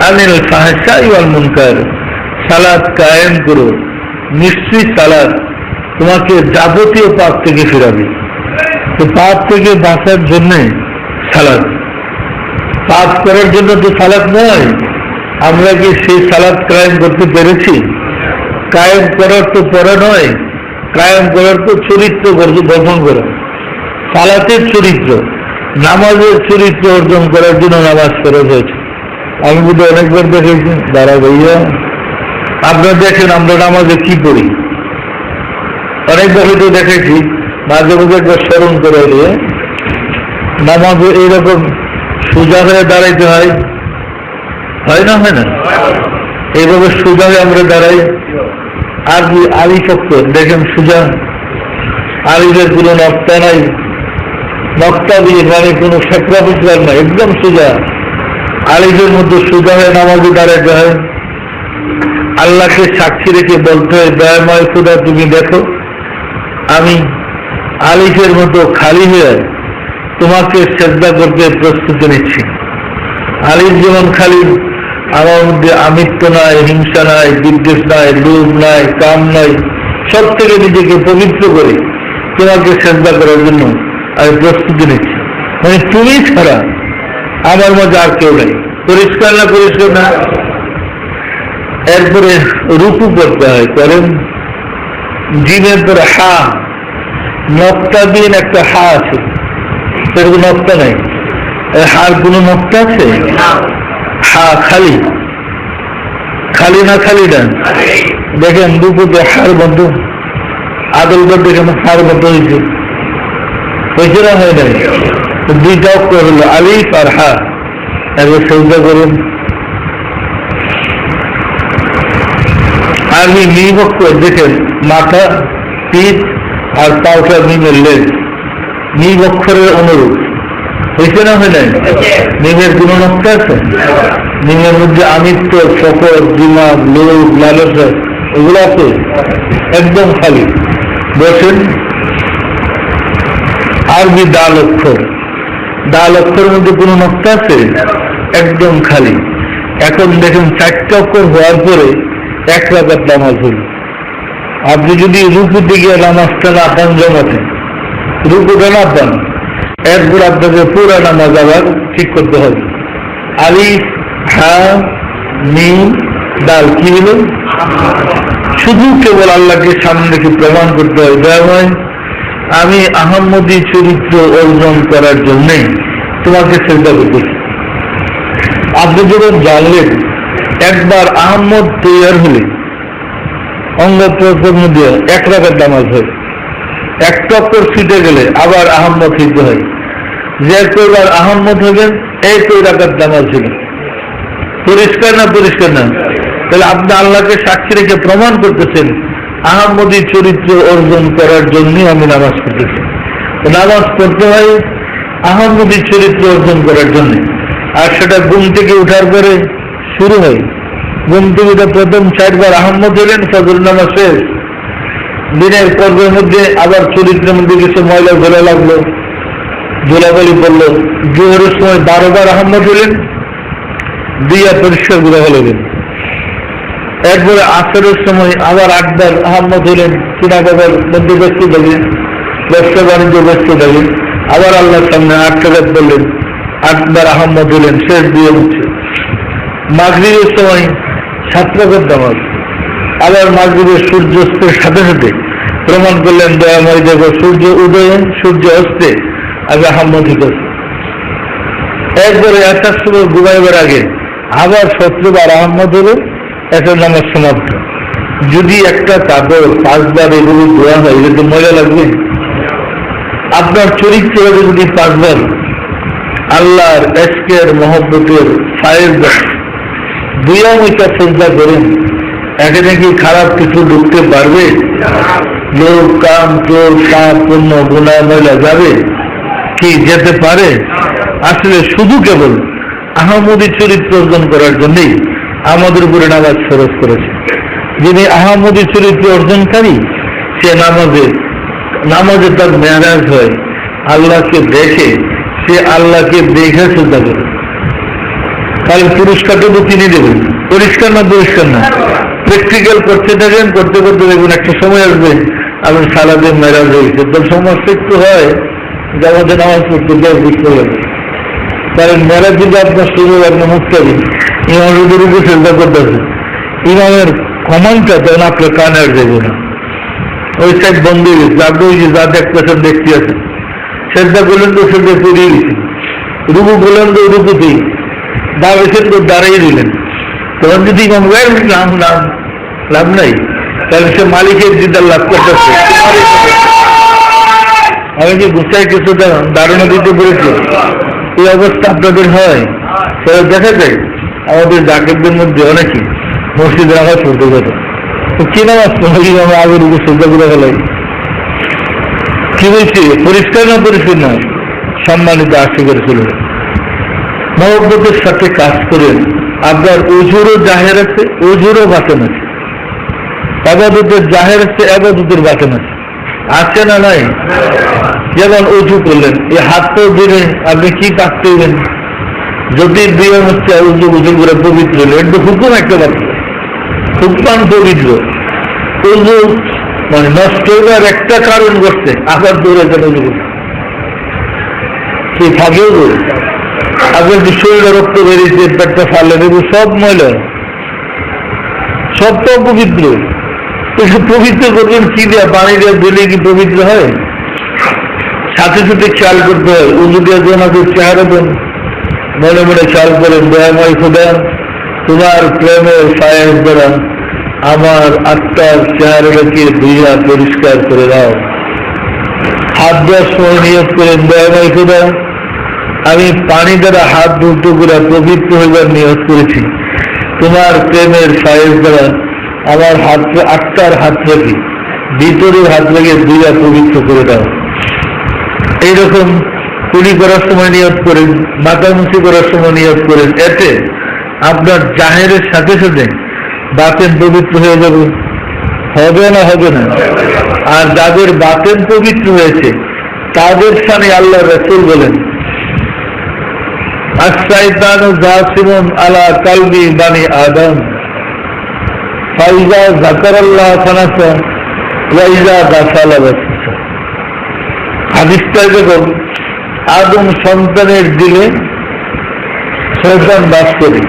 আনিল ফাহশাই ওয়াল মুনকার, সালাত কায়েম করো, নিশ্চয়ই সালাত তোমাকে যাবতীয় পাপ থেকে ফেরাবে। তো পাপ থেকে বাঁচার জন্য সালাত, পাপ করার জন্য তো সালাত নয়। আমরা কি সেই সালাত কায়েম করতে পেরেছি? কায়েম করার তো পরে নয়, কায়েম করার তো চরিত্র গঠন করা। সালাতের চরিত্র, নামাজের চরিত্র অর্জন করার জন্য নামাজ ফরজ হয়েছে। আমি কিন্তু অনেকবার দেখেছি, দাঁড়া ভাইয়া, আপনারা দেখেন আমরা নামাজে কি পড়ি। অনেকবার হয়তো দেখেছি, মাঝে মাঝে একবার স্মরণ করে দিয়ে নামাজে এইরকম সোজা হয়ে দাঁড়াইতে হয়, হয় না? হয় না? এইভাবে সোজা হয়ে আমরা দাঁড়াই। আর কি আলি শক্ত দেখেন সোজা, আলিদের কোনো নক্তা নাই, নক্তা দিয়ে মানে কোনো শেকরা বুঝলাম না, একদম সোজা। আলিদের মধ্যে সোজা হয়ে নামাজে দাঁড়াইতে হয়। আল্লাহকে সাক্ষী রেখে বলতে হয়, দয়াময় খোদা তুমি দেখো আমি আলিফের মতো খালি হয়ে তোমাকে শ্রদ্ধা করতে প্রস্তুতি নিচ্ছি। আলিফ যেমন খালি, আমার মধ্যে আমিত্ব নাই, হিংসা নাই, বিদ্বেষ নাই, লোভ নাই, কাম নাই, সব থেকে নিজেকে পবিত্র করে তোমাকে শ্রদ্ধা করার জন্য আমি প্রস্তুতি নিচ্ছি। মানে তুমি ছাড়া আমার মধ্যে আর কেউ নাই। পরিষ্কার না? পরিষ্কার না? এরপরে রুকু করতে হয়, করেন জিনের পরে হা, নক্তা দিয়ে একটা হা আছে, সেরকম নক্তা নাই। হার কোন নক্তা আছে? হা খালি, খালি না? খালি না? দেখেন রুকুতে হার বন্ধ, আদলটা দেখেন হার বন্ধ হয়েছে, হয়েছে না? হয় নাই? দুইটা অক্ষর হলো আলিফ আর হা। একবার চিন্তা করুন, আমি মিম অক্ষর দেখেন, মাথা, পিঠ আর পাউটা মিমের লেজ মিম অক্ষরের অনুরূপ, হয়েছে না? হয় নাই? মিমের কোন নক্তা আছে? মিমের মধ্যে আমিত্ব, শকর, দিমাগ, লোভ, লালসা এগুলো আছে? একদম খালি। বসেন। আরবি দাল অক্ষর, দাল অক্ষরের মধ্যে কোন নক্তা আছে? একদম খালি। এখন দেখেন 4টা অক্ষর হওয়ার পরে 1 রাকাত নামাজ হল। আপনি যদি রুকুতে গিয়ে নামাজটা না পান, জমাতে রুকুটা না পান, এরপর আপনাকে পুরো নামাজ আবার ঠিক করতে হবে। আলিফ, হা, মিম, দাল কি হলো? শুধু কেবল আল্লাহকে সামনে রেখে প্রমাণ করতে হয়, দয়াময় আমি আহম্মদী চরিত্র অর্জন করার জন্যে তোমাকে শ্রদ্ধা করতেছি। আপনি যখন জানলেন একবার আহম্মদ তৈয়ার হলে অঙ্গ প্রত্যঙ্গ দিয়ে 1 রাকাত নামাজ হয়, 1টা অক্ষর ছুটে গেলে আবার আহম্মদ হইতে হয়। যে কয়বার আহম্মদ হবেন এই 2 রাকাত নামাজ ছিল। পরিষ্কার না? পরিষ্কার না? তাহলে আপনি আল্লাহকে সাক্ষী রেখে প্রমাণ করতেছেন আহম্মদী চরিত্র অর্জন করার জন্য আমি নামাজ পড়তেছি। নামাজ পড়তে হয় আহম্মদী চরিত্র অর্জন করার জন্য, আর সেটা ঘুম থেকে উঠার পরে শুরু হয়। ঘুম থেকে প্রথম 4 বার আহম্মদ হলেন, ফজর নামাজ শেষ, দিনের পর্বের মধ্যে আবার চরিত্রের মধ্যে কিছু ময়লা ঘোলা লাগলো, ধুলাবালি পড়লো, জোহরের সময় 12 বার আহম্মদ হলেন, দিয়া পরিষ্কার ঘোলা হলেন। এরপরে আসরের সময় আবার 8 বার আহম্মদ হলেন, কেনাকাটার মধ্যে ব্যস্ত থাকলেন, ব্যবসা বাণিজ্য ব্যস্ত থাকলেন, আবার আল্লাহর সামনে 8 রাকাত বললেন, 8 বার আহম্মদ হলেন, শেষ দিয়ে হচ্ছে। মাগরিবের সময় 7 রাকাত নামাজ, আবার মাগরিবের সূর্যাস্তের সাথে সাথে প্রমাণ করলেন দয়াময় দেখো সূর্য উদয়ে সূর্য অস্তে আগে আহম্মদ হইতেছে। এরপরে 1টার সময় ঘুমাইবার আগে আবার 17 বার আহম্মদ হলো, একটা নামাজ সমাপ্ত। যদি একটা কাপড় 5 বার এগুলো ধোয়া হয়, এটা তো মজা লাগবে। আপনার চরিত্র যদি 5 বার আল্লাহর এশকের মহব্বতের ফায়ের দেয়, দুইটা চিন্তা করেন, এখানে কি খারাপ কিছু ঢুকতে পারবে? লোক, কাম, চোর, পাপ, পুণ্য, গুনাহ, ময়লা যাবে কি? যেতে পারে? আসলে শুধু কেবল আহমদী চরিত্র অর্জন করার জন্যই আমাদের উপরে নামাজ ফরজ করেছে। যিনি আহমদী চরিত্র অর্জনকারী, সে নামাজে তার মেরাজ হয়, আল্লাহকে দেখে, সে আল্লাহকে দেখে চিন্তা করে, কারণ পুরস্কারটা তো তিনি দেবেন। পরিষ্কার না? পরিষ্কার না? প্র্যাকটিক্যাল করতে থাকেন, করতে করতে দেখবেন একটা সময় আসবে আপনার সারাদিন মেরাজ হয়েছে। তো সমস্যা একটু হয় যে আমাদের নামাজ পড়তে দেয়, বুঝতে পারবে। কারণ মেরাজ যদি আপনার শুরু আপনার মুক্তারি ইমামের উপরে চিন্তা করতেছে, ইমামের কমানটা তখন আপনার কানে আর যাবে না, ওই সাইড বন্ধ হয়ে গেছে। আপনি ওই যে যা দেখতেছেন দেখতে আছেন, শ্রদ্ধা করলেন তো শ্রদ্ধা করিয়ে গেছেন, রুকু করলেন তো রুকুতেই, দাঁড়িয়েছেন তো দাঁড়িয়ে দিলেন। তখন যদি ইমাম লাভ নাই, তাহলে সে মালিকের দিদার লাভ করতেছে। আমি যে গুছাই কিছু দাঁড়ানো দিতে পেরেছি, এই অবস্থা আপনাদের হয়, সেটা দেখা যায়। আমাদের জাকেরদের মধ্যে অনেকে মসজিদে নামাজ পড়তে যেত, কি নামাজ পড়ি আমরা আগের উপর শ্রদ্ধা করে ফেলাই। কি বলছি? পরিষ্কার না? পরিষ্কার না? সম্মানিত আশিকের চলে মহব্বতের সাথে কাজ করেন। আপনার উজুরও জাহের আছে, উজুরও বাতেন আছে, আবাদতের জাহের আছে, আবাদতের বাতেন আছে। আছে না নাই? যেমন উঁচু করলেন, এই হাত তো দিলে আপনি কি কাটতেন? যদি দিয়ে হচ্ছে উঁচু উঁচু করে পবিত্র হলেন, একটু হুকুম একটা ব্যাপার, হুকমান পবিত্র উঁচু মানে নষ্ট হইবার একটা কারণ করছে, আবার দৌড়ে যেন উঁচু করছে কি থাকেও দৌড়ে। আপনার যে শরীরে রক্ত বেরিয়েছে, পেটটা ফালে দেবো, সব ময়লা, সব তো অপবিত্র। পবিত্র করবেন কি দেয়া? পানি দেওয়া দিলে কি পবিত্র হয়? সাথে সাথে খেয়াল করতে হয়, উজু দিয়ে জোনাকে চেহারা দেন, মনে মনে খেয়াল করেন, দয়াময় খোদা, তোমার প্রেমের ফায়েজ দ্বারা আমার আত্মার চেহারাটাকে ধুইয়া পরিষ্কার করে দাও। হাত দেওয়ার সময় নিয়োগ করেন, দয়াময় খোদা, আমি পানি দ্বারা হাত ধুতে করে পবিত্র হইবার নিয়োগ করেছি, তোমার প্রেমের ফায়েজ দ্বারা আমার হাত আত্মার হাত রেখে ভিতরের হাত রেখে দুইয়া পবিত্র করে দাও। এইরকম কুলি করার সময় নিয়োগ করেন, মাতামুখি করার সময় নিয়োগ করেন, এতে আপনার জাহেরের সাথে সাথে বাতেন পবিত্র হয়ে যাবে। হবে না? হবে না? আর যাদের বাতেন পবিত্র হয়েছে তাদের সামনে আল্লাহ রাসূল বলেন, আশ-শাইতানু জাসিমুন আলা কালবি বানি আদম ফাইজা যাকারাল্লাহ ফানাসা ওয়া ইযা গাসালা বাসা। হাদিসটা দেখুন, আদম সন্তানের দিলে শয়তান বাস করে,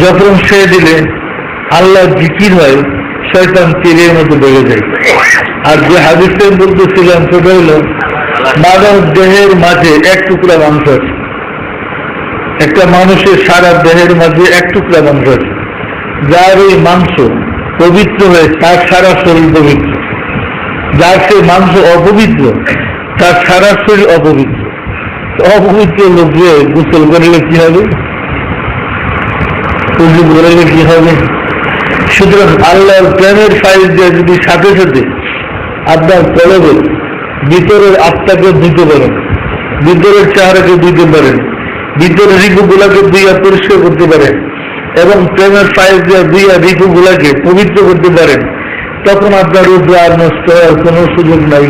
যখন সে দিলে আল্লাহ জিকির হয়, শয়তান তীরের মতো বেড়ে যায়। আর যে হাদিসটা বলতেছিলাম সেটা হল, মানব দেহের মাঝে এক টুকরা মাংস আছে, একটা মানুষের সারা দেহের মাঝে এক টুকরা মাংস আছে, যার ওই মাংস পবিত্র হয়ে তার সারা শরীর পবিত্র। যার সে মাংস অপবিত্র তার সারা শরীর অপবিত্র। অপবিত্র লোককে গোসল করলে কি হবে? উজু করলে কি হবে? সুতরাং আল্লাহর প্রেমের ফাইল দিয়ে যদি সাথে সাথে আপনার কলবে ভিতরের আত্মাকে ধুতে পারেন, ভিতরের চেহারাকে ধুতে পারেন, ভিতরের রিপুগুলাকে দুইয়া পরিষ্কার করতে পারেন, এবং প্রেমের ফাইল দিয়ে দুইয়া রিপুগুলাকে পবিত্র করতে পারেন, তখন আপনার রূপ আর নষ্ট হওয়ার কোনো সুযোগ নাই।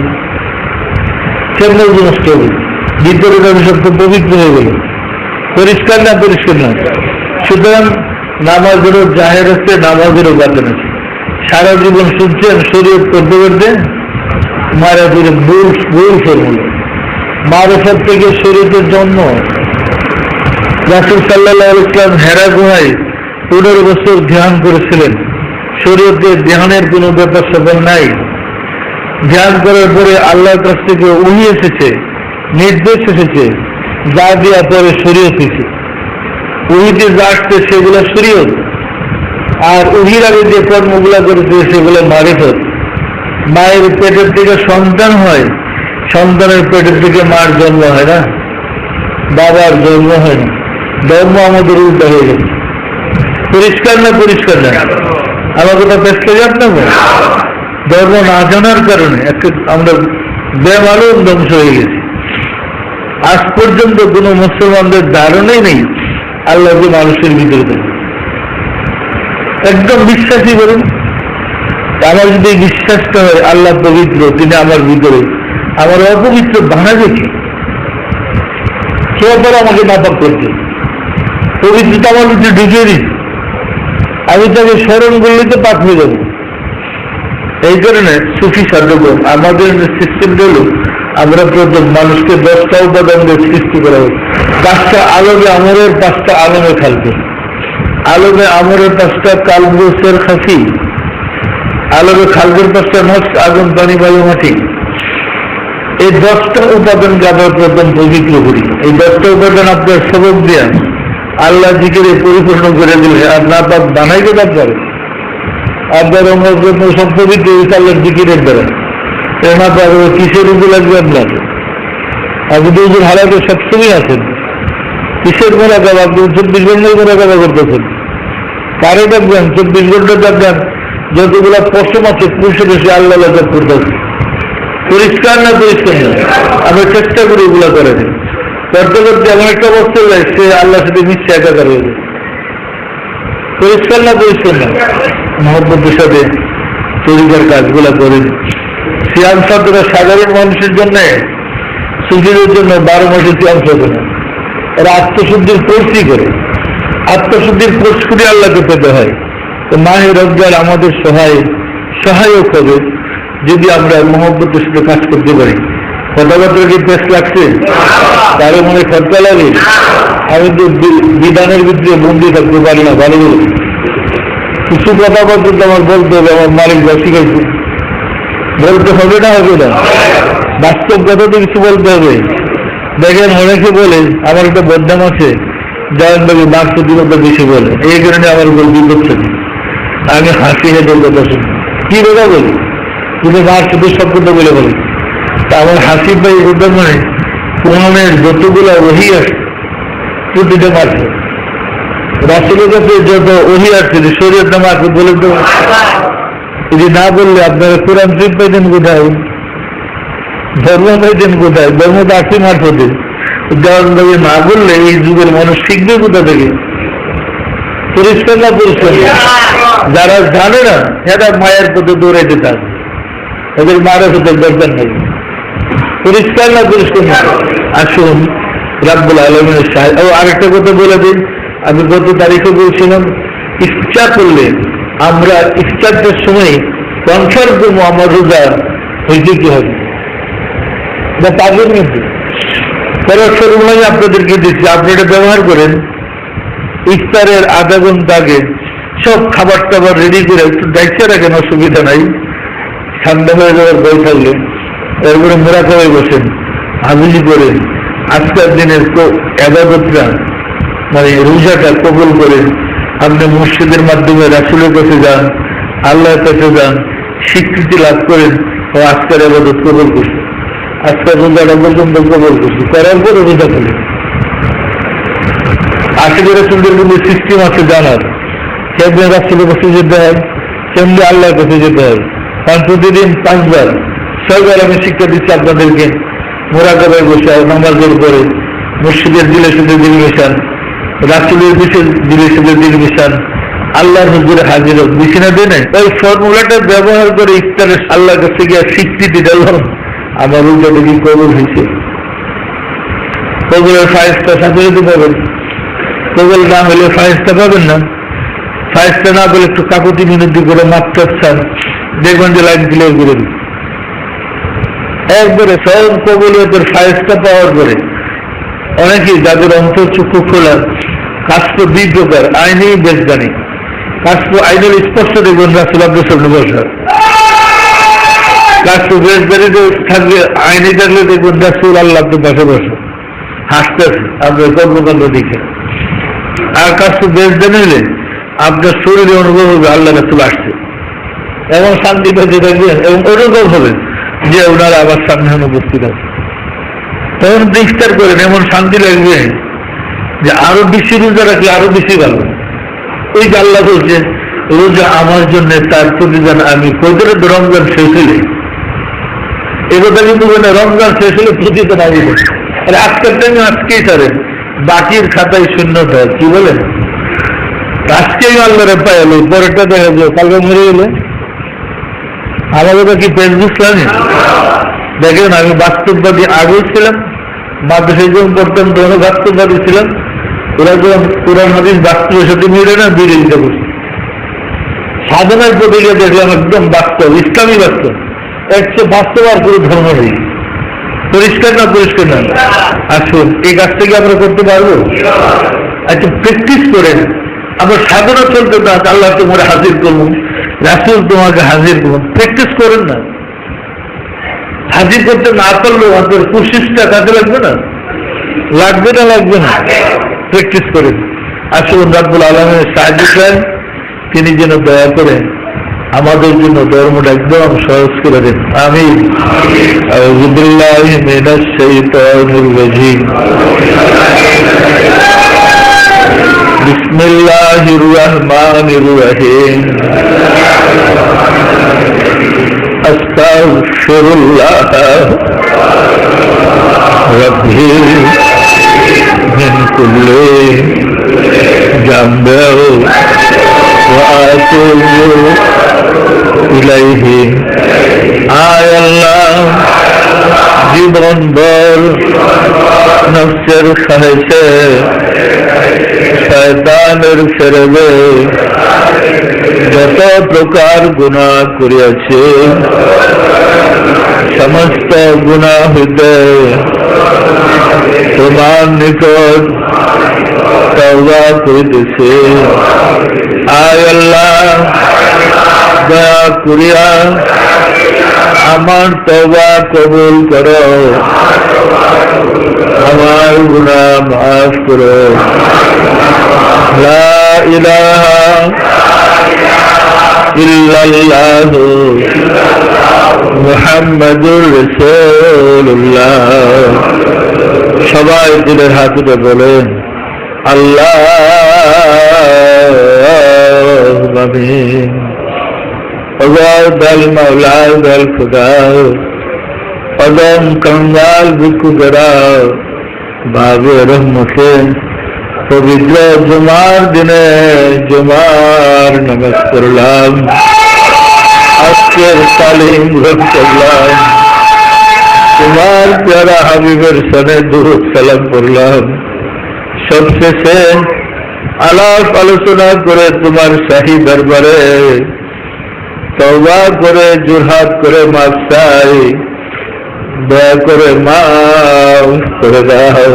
কেমন নষ্ট হবে? ভিতরের অভিশপ্ত পবিত্র হয়ে গেল, পরিষ্কার না? পরিষ্কার না। সুতরাং নামাজেরও জাহের আছে, নামাজেরও বাতেন আছে। সারা জীবন শুনছেন, শরীয়ত করতে করতে মারা করে ভুল ফর্মুলা। মারফত থেকে শরীয়তের জন্ম। রাসূল সাল্লাল্লাহু আলাইহি ওয়াসাল্লাম হেরা গুহায় 15 বছর ধ্যান করেছিলেন। শরীয়তের ধ্যানের কোনো ব্যাপার স্যাপার নাই। ধ্যান করার পরে আল্লাহর কাছ থেকে ওহী এসেছে, নির্দেশ এসেছে, যা দেওয়া পরে শরীয়ত হয়েছে। ওহীতে যা আসছে সেগুলো শরীয়ত, আর ওহীর আগে যে কর্মগুলা করেছে সেগুলো মারিফত। মায়ের পেটের থেকে সন্তান হয়, সন্তানের পেটের থেকে মার জন্ম হয় না, বাবার জন্ম হয় না। ধর্ম আমাদের উল্টা হয়ে গেছে। পরিষ্কার না? পরিষ্কার না? আমার কথা পেছতে যান না? ধর্ম না জানার কারণে আমরা বেমালুম ধ্বংস হয়ে গেছি। আজ পর্যন্ত কোনো মুসলমানদের ধারণাই নেই আল্লাহ যে মানুষের ভিতরে থাকে। একদম বিশ্বাসই বলুন, আমার যদি বিশ্বাসটা হয় আল্লাহ পবিত্র, তিনি আমার ভিতরে, আমার অপবিত্র বানাবে কি? কেউ পরে আমাকে নাপাক করছে, পবিত্রতা আমার ভিতরে ঢুকিয়ে দিচ্ছে, আমি তাকে স্মরণ করলে তো পাক হয়ে যাবো। এই কারণে সুফি সাধকগণ আমাদের সিস্টেমটা হল, আমরা প্রথম মানুষকে 10টা উপাদান দিয়ে সৃষ্টি করা হয়। 5টা আলমে আমরের, 5টা আলমে খালকে। আলমে আমরের 5টা কালবুসের খাসি, আলমে খালকের 5টা নফস, আগুন, পানি, বায়ু, মাটি। এই 10টা উপাদানকে আমরা প্রথম পবিত্র করি। এই 10টা উপাদান আপনার সবক দেয়া আল্লাহ জিকিরে পরিপূর্ণ করে দিলে আর না পাক বানাইতে পারে। আপনার সব পবিত্র আল্লাহর জিকিরের দ্বারা না পারবে। কিসের উজু লাগবে আপনার? আপনি তো উজুর হারাতে সবসময় আছেন। কিসের মোরাকাবা? আপনি 24 ঘন্টায় মোরাকাবা করতেছেন। কারে ডাকবেন? 24 ঘন্টা ডাকবেন। যতগুলা পশম আছে পুষে বসে আল্লাহ লাভ করতেছে। পরিষ্কার না? পরিষ্কার না? আমরা চেষ্টা করি এগুলা করে দিই। করতে করতে এমন একটা অবস্থা যায় সে আল্লাহর সাথে মিশে একাকার হয়ে যায়। পরিষ্কার না? পরিষ্কার না? মহব্বতের সাথে তরিকার কাজগুলা করেন, সিয়াম সাধনা সাধারণ মানুষের জন্য, সুফিদের জন্য 12 মাসে সিয়াম সাধনা। এরা আত্মশুদ্ধির কোর্স কি করে, আত্মশুদ্ধির কোর্স করে আল্লাহকে পেতে হয়। তো মাহে রমজান আমাদের সহায়ক হবে যদি আমরা মহব্বতের সাথে কাজ করতে পারি। কথাবার্তা কি পেশ লাগছে? তারও মনে খরচা লাগে। আমি তো বিধানের ভিতরে বন্দি থাকতে পারি না, ভালো করে কিছু কথাবার্তা তো আমার বলতে হবে। আমার মালিক বাসি গেছে, বলতে হবে না, হবে না, বাস্তব কথা তো কিছু বলতে হবে। দেখেন অনেকে বলে আমার একটা বদনাম আছে, জয়নবাবু মার প্রতিবদ্ধ বেশি বলে, এই কারণে আমার উপর বিপদ থাকে। আমি হাসি হেঁটে কথা শুনি, কি কথা বলি, তুমি মার শুধু সব কথা বলে বলে। তা আমার হাসি পাই ওটা মানে কোরআনের যতগুলো ওহী আছে প্রতিটা মাসে রাসূলের কাছে যত ওহী আছে শরীয়ত নামাকে বলে তো, যদি না বললে আপনারা কোরআন শরীফ পাইতেন কোথায়, ধর্ম পাইতেন কোথায়? ধর্ম তো আসি মারফতে। জয়নবাবু না বললে এই যুগের মানুষ শিখবে কোথা থেকে? পরিষ্কার না পরিষ্কার? যারা জানে না এরা মায়ের পথে দৌড়াইতে থাকবে, এদের মায়ের পথে দরকার নেই। পরিষ্কার না পরিষ্কার না? আসুন রাব্বুল আলামিনের সাহায্য। ও আরেকটা কথা বলে দিন, আমি গত তারিখে বলছিলাম ইফতার করলে আমরা ইফতারটার সময় কনফার্ম করবো আমার রোজা হইতে কি হবে, বা পাবেন কিন্তু পরস্পরময় আপনাদেরকে দিচ্ছি, আপনি এটা ব্যবহার করেন। ইফতারের আধা ঘন্টা আগে সব খাবার টাবার রেডি করে একটু দায়িত্ব রাখেন, অসুবিধা নাই। ঠান্ডা হয়ে যাওয়ার ভয় থাকলে এরপরে মোরাকাবায় বসেন, হাজিরি করেন, আজকের দিনের ইবাদতটা মানে রোজাটা কবুল করেন। আপনি মসজিদের মাধ্যমে রাসূলের কাছে যান, আল্লাহর কাছে যান, স্বীকৃতি লাভ করেন ও আজকের ইবাদত কবুল করছেন, আজকের রোজাটা পর্যন্ত কবুল করছি, করার পরে রোজা খুলে। আশিক রাসূলদের কিন্তু সিস্টেম আছে জানার, কেমনি রাসূলের কাছে যেতে হয়, কেমনি আল্লাহর কাছে যেতে হয়। কারণ প্রতিদিন 5 বার 6 বার আমি শিক্ষা দিচ্ছি আপনাদেরকে। মোরাকাবায় বসে নামাজের পরে মসজিদের দিলের সাথে দিল মিশান, রাসূলের দিলের সাথে দিল মিশান, আল্লাহর হুজুরে হাজির বেশি না দেয়। ওই ফর্মুলাটা ব্যবহার করে ইফতারের আল্লাহর কাছে গিয়ে স্বীকৃতি দিলাম আমার রোজাটা কি কবুল হয়েছে। কবুলের ফায়েজটা সাথে যদি পাবেন, কবুল না হলে ফায়েজটা পাবেন না। ফায়েজটা না বলে একটু কাকুতি মিনতি করে মাত্র চান, দেখবেন যে লাইন ক্লিয়ার করে দিন একবারে সব কবুলিয়তের ফায়েজটা পাওয়ার পরে। অনেকেই যাদের অন্তর চক্ষু খোলা, কাস্প 2 প্রকার, আইনি বেশদানি। কাস্প আইনের স্পর্শ দেখবেন রাসূল আপনার সামনে বসা, কাস্প বেশদানিতে থাকলে আইনি থাকলে দেখবেন রাসূল আল্লাহ আপনার পাশে বসা হাসতেছে আপনার কর্মকাণ্ড দেখে। আর কাস্প বেশদানি হলে আপনার শরীরে অনুভব হবে আল্লাহ রাসূল আসছে, এমন শান্তি পেতে থাকবেন এবং অনুভব হবে যে ওনারা আবার সামনে উপস্থিত আছে। তখন ইফতার করেন, এমন শান্তি লাগবে যে আরো বেশি রোজা রাখলে আরো বেশি ভালো। ওই যে আল্লাহ বলছে রোজা আমার জন্য, তার প্রতিদান আমি। কইতে রমজান শেষ হলে এ কথা কিন্তু রমজান শেষ হলে প্রতিদান আমি। আর আজকের টাইমে আজকেই ছাড়েন, বাকির খাতায় শূন্যতা। কি বলেন? আজকেই আল্লাহরে পাইলো, পরেরটা দেখা যায় কালকে মরে গেলে আমাদের কি পেট বুঝলাম? দেখেন আমি বাস্তববাদী আগেও ছিলাম, মাদ্রাসায় যখন পড়তাম তখন বাস্তববাদী ছিলাম। ওরা যখন কোরআন হাদিস বাস্তবের সাথে মিলে না বিরোধিতা করছে। সাধনার প্রতিক্রিয়া দেখলাম একদম বাস্তব, ইসলামী বাস্তব, একশো বাস্তব আর কোনো ধর্ম নেই। পরিষ্কার না পরিষ্কার না? আসুন এই কাজটা কি আমরা করতে পারবো? আচ্ছা প্র্যাকটিস করেন। আমরা সাধনা চলতে না, আল্লাহ তোমার হাজির করবো, রাসূল তোমাকে হাজির করবো, প্র্যাকটিস করেন না। হাজির করতে না পারলেও আপনার কোশিশটা কাজে লাগবে না? লাগবে না? লাগবে না? প্র্যাকটিস করেন। আসুন রাব্বুল আলামিনের সাহায্য চান, তিনি যেন দয়া করেন আমাদের জন্য ধর্মটা একদম সহজ করে দেন। আমিন। আউযু বিল্লাহি মিনাশ শাইতানির রাজীম। বিসমিল্লাহির রহমানির রহিম। আস্তাগফিরুল্লাহ রাব্বি মিন কুল্লি যামবিন ওয়া আতুবু ইলাইহি আয় আল্লাহ জীবন ভর নফসের খাহেশে শয়তানের ফেরবে যত প্রকার গুনাহ করিয়াছি সমস্ত গুনাহ হইতে তোমার নিকট তওবা করিতেছি। আয় আল্লাহ দয়া করিয়া আমার তওবা কবুল করো, আমার গুনাহ মাফ করো। লা ইলাহা ইল্লাল্লাহু মুহাম্মাদুর রাসূলুল্লাহ। সবাই দিলের হাত উঠে বলেন আল্লাহুম্মা আমিন। দল মৌলা দল খুদা কদম কঙ্গাল বিকুদরা বাবে রহমতে পবিত্র জুমার দিনে জুমার নামাজ পড়লাম, আজকের তালিম গ্রহণ করলাম, তোমার প্যারা হাবিবের সনে দুরূদ সালাম পড়লাম। সবশেষে আলাপ আলোচনা করে তোমার শাহী দরবারে তওবা করে জুরহাত করে মাফ চাই, দয়া করে মাফ করে দাও,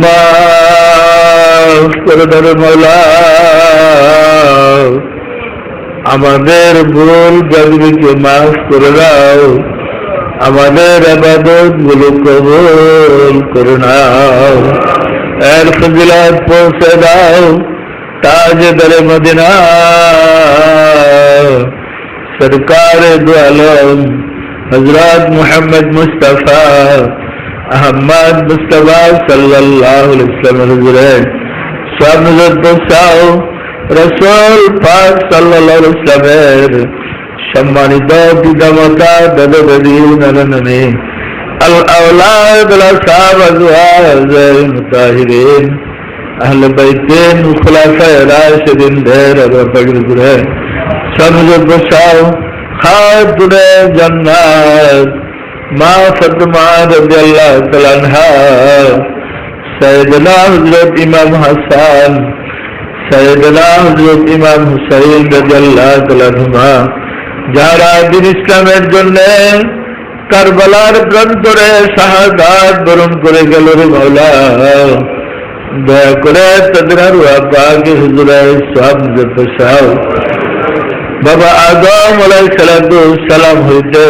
মাফ করে দাও মওলা। আমাদের ভুল গলতিকে মাফ করে দাও, আমাদের ইবাদত গুলো কবুল করে নাও। এর ফজিলত পৌঁছে দাও তাজদারে মদিনা সরকার দু আলম হযরত মুহাম্মদ মুস্তাফা আহমদ মুস্তাফা সাল্লাল্লাহু আলাইহি ওয়াসাল্লাম হুজুরে সব নজর পৌঁছাও। রাসূল পাক সাল্লাল্লাহু আলাইহি ওয়াসাল্লামের সম্মানিত পিতামাতা দাদা দাদি নানা নানি আল আওলাদ আল আসহাব আজওয়াজ মুতাহিরিন আহলে বাইতেন খুলাফায়ে রাশিদিন দের আবু গুরে সনজত বসাও। খাতুনে জান্নাত মা ফাতেমা রাদিয়াল্লাহু তাআলা আনহা, সাইয়েদনা হযরত ইমাম হাসান, সাইয়েদনা হযরত ইমাম হুসাইন রাদিয়াল্লাহু তাআলা আনহুমা যারা দিন ইসলামের জন্য কারবালার প্রান্তরে শাহাদাত বরণ করে গেল রে মাওলা, দয়া করে তাদের রূহ পাক হুজুরের সওয়াব পৌঁছাও। বাবা আদম আলাইহিস সালাতু সালাম হইতে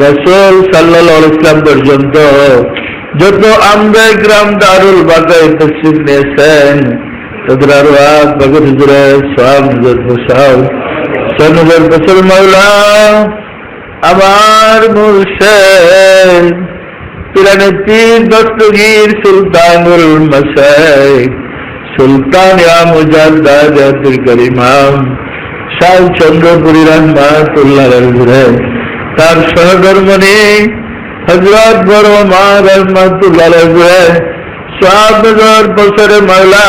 রাসূল সাল্লাল্লাহু আলাইহি ওয়াসাল্লাম পর্যন্ত যত আমবে গ্রাম দারুল বাকায়ে তাশরীফ নিয়েছেন তাদের রূহ পাক হুজুরের সওয়াব পৌঁছাও। সনজর বসল মাওলা আমার মুর্শিদ পিরানে পীর দস্তগীর সুলতানুল মাশায়েখ সুলতান ইয়া মুজাদ্দাদ আব্দুল করিম শাহ চন্দ্রপুরী রহমাতুল্লাহ আলাইহি তার সহধর্মণি হযরত বড় মা রহমাতুল্লাহ আলাইহি সাহাবগণ বছরে মাওলা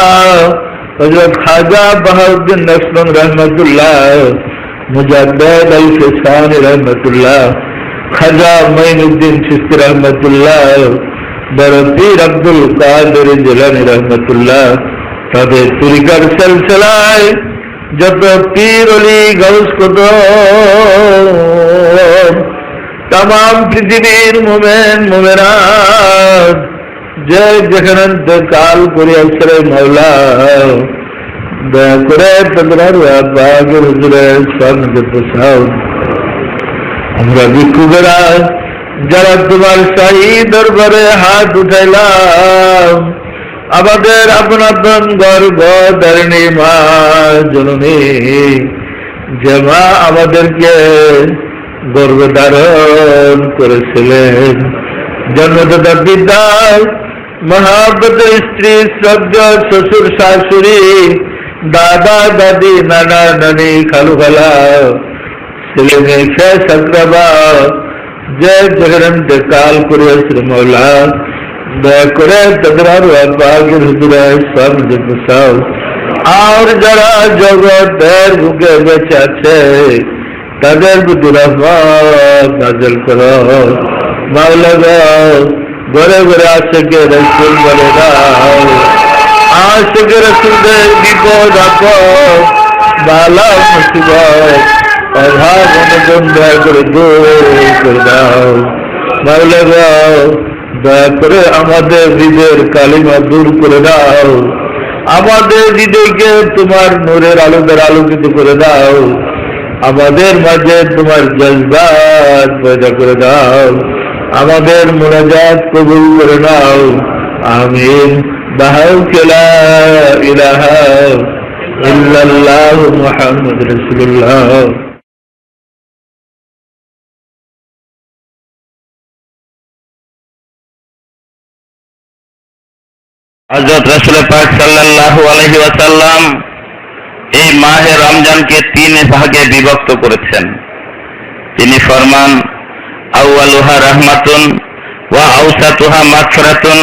হযরত খাজা বাহাউদ্দিন নকশবন্দ রহমাতুল্লাহ মুজাদ্দিদ আল ফিসানি রহমাতুল্লাহ খাজা মঈনুদ্দিন চিশতি রহমাতুল্লাহ বড় পীর আব্দুল কাদের জিলানী রহমাতুল্লাহ তাদের তরিকার সিলসিলায় যত পীর ওলি গাউস কুতুব तमाम পৃথিবীর মুমিন মুমিনাত যে যেখানে ইন্তেকাল করে আসলে মাওলা দয়া করে তাদের আবাগ হুজুরের সামনে পৌঁছাও। আমরা ভিক্ষুকেরা যারা তোমার শাহী দরবারে হাত উঠাইলাম, আমাদের আপন আপন গর্ব ধারিণী মা জননী যে মা আমাদেরকে গর্বে ধারণ করেছিলেন, জন্মদাতা পিতা মহাব্বতের স্ত্রী শ্রদ্ধা শ্বশুর শাশুড়ি দাদা দাদি নানা নানি খালু খালা ছেলে মেয়ে শেষ আকরাবা যে যেখানে ইন্তেকাল করেছিল মাওলা দয়া করে তাদের আবাগের হুজুরের সামনে পৌঁছাও। আর যারা জগতের বুকে বেঁচে আছে তাদের প্রতি রহমত নাযিল করো। মাওলা গো, ঘরে ঘরে আশিকে রাসূল বলে দাও, আশিকে রাসূলদের বিপদ আপদ বালা মুসিবত অভাব অনটন দয়া করে দূর করে দাও। মাওলা গো, দয়া করে আমাদের হৃদয়ের কালিমা দূর করে দাও, আমাদের হৃদয়কে তোমার নূরের আলো দ্বারা আলোকিত করে দাও, আমাদের মাঝে তোমার জজবাত পয়দা করে দাও, আমাদের মুনাজাত কবুল করে নাও। আমিন। বাহাউকে লা ইলাহা ইল্লাল্লাহু মুহাম্মাদুর রাসূলুল্লাহ। হযরত রাসূল পাক সাল্লাল্লাহু আলাইহি ওয়াসাল্লাম এই মাহে রমজানকে 3 ভাগে বিভক্ত করেছেন। তিনি ফরমান, আউয়ালুহা রাহমাতুন ওয়া আওসাতুহা মাগফিরাতুন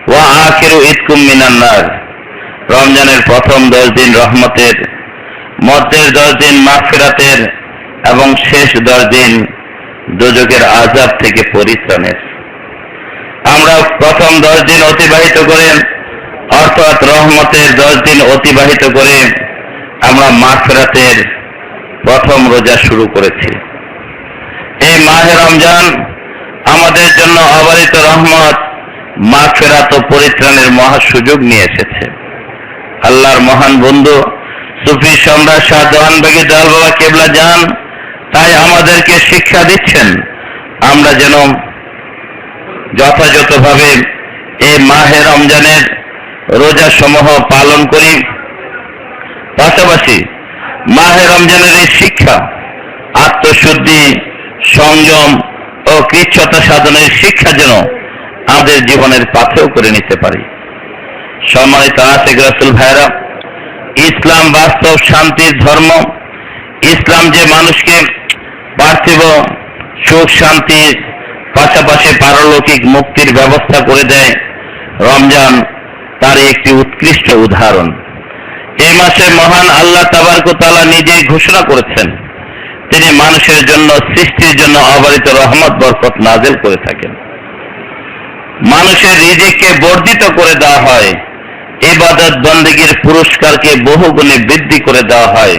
ওয়া আখিরু ইতকুম মিনান নার। রমজানের প্রথম 10 দিন রহমতের, মধ্যের 10 দিন মাগফিরাতের এবং শেষ 10 দিন দোজখের আযাব থেকে পরিত্রাণের। আমরা প্রথম 10 দিন অতিবাহিত করে, অর্থাৎ রহমতের 10 দিন অতিবাহিত করে আমরা মাগফিরাতের প্রথম রোজা শুরু করেছি। এই মাহে রমজান আমাদের জন্য অবারিত রহমত, মাগফিরাত ও পরিত্রাণের মহা সুযোগ নিয়ে এসেছে। আল্লাহর মহান বন্ধু সুফি সম্রাট শাহজাহান বাগী দয়াল বাবা কেবলা জান তাই আমাদেরকে শিক্ষা দিচ্ছেন, আমরা যেন যথাযথভাবে এই মাহে রমজানের রোজা সমূহ পালন করি। পাশাপাশি মাহে রমজানের এই শিক্ষা, আত্মশুদ্ধি, সংযম ও কৃচ্ছতা সাধনের শিক্ষা যেন আমাদের জীবনের পাথেয় করে নিতে পারি। সম্মানিত আশিক রাসূল ভাইরা, ইসলাম বাস্তব শান্তির ধর্ম। ইসলাম যে মানুষকে পার্থিব সুখ শান্তির পাশাপাশি পারলৌকিক মুক্তির ব্যবস্থা করে দেয়, রমজান তার একটি উৎকৃষ্ট উদাহরণ। এই মাসে মহান আল্লাহ তাবারক ওয়া তাআলা নিজেই ঘোষণা করেছেন, তিনি মানুষের জন্য, সৃষ্টির জন্য অবারিত রহমত বরকত নাযিল করে থাকেন। মানুষের রিজিককে বর্ধিত করে দেওয়া হয়, ইবাদত বন্দেগীর পুরস্কারকে বহুগুণে বৃদ্ধি করে দেওয়া হয়।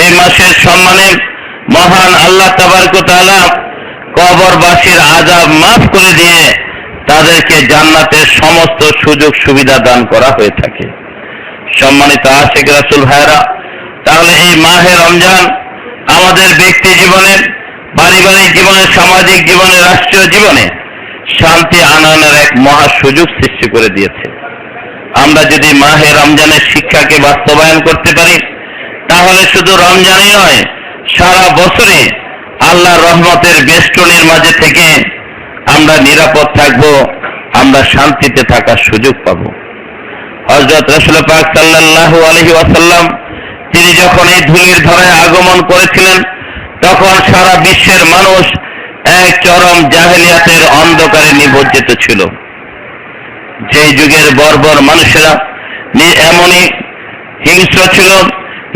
এই মাসের সম্মানে মহান আল্লাহ তাবারক ওয়া তাআলা কবরবাসীর আযাব মাফ করে দিয়ে তাদেরকে জান্নাতের সমস্ত সুযোগ সুবিধা দান করা হয়ে থাকে। সম্মানিত আশিক রাসূল ভাইরা, তাহলে এই মাহে রমজান আমাদের ব্যক্তি জীবনে, পারিবারিক জীবনে, সামাজিক জীবনে, রাষ্ট্রীয় জীবনে শান্তি আনয়নের এক মহা সুযোগ সৃষ্টি করে দিয়েছে। আমরা যদি মাহে রমজানের শিক্ষাকে বাস্তবায়ন করতে পারি, তাহলে শুধু রমজানই নয়, সারা বছরে আল্লাহর রহমতের বেষ্টনীর মাঝে থেকে আমরা নিরাপদ থাকব, আমরা শান্তিতে থাকার সুযোগ পাব। হযরত রাসূল পাক সাল্লাল্লাহু আলাইহি ওয়াসাল্লাম তিনি যখন এই ধূলির ধরায় আগমন করেছিলেন, তখন সারা বিশ্বের মানুষ এক চরম জাহেলিয়াতের অন্ধকারে নিমজ্জিত ছিল। যে যুগের বর্বর মানুষেরা এমনই হিংস্র ছিল,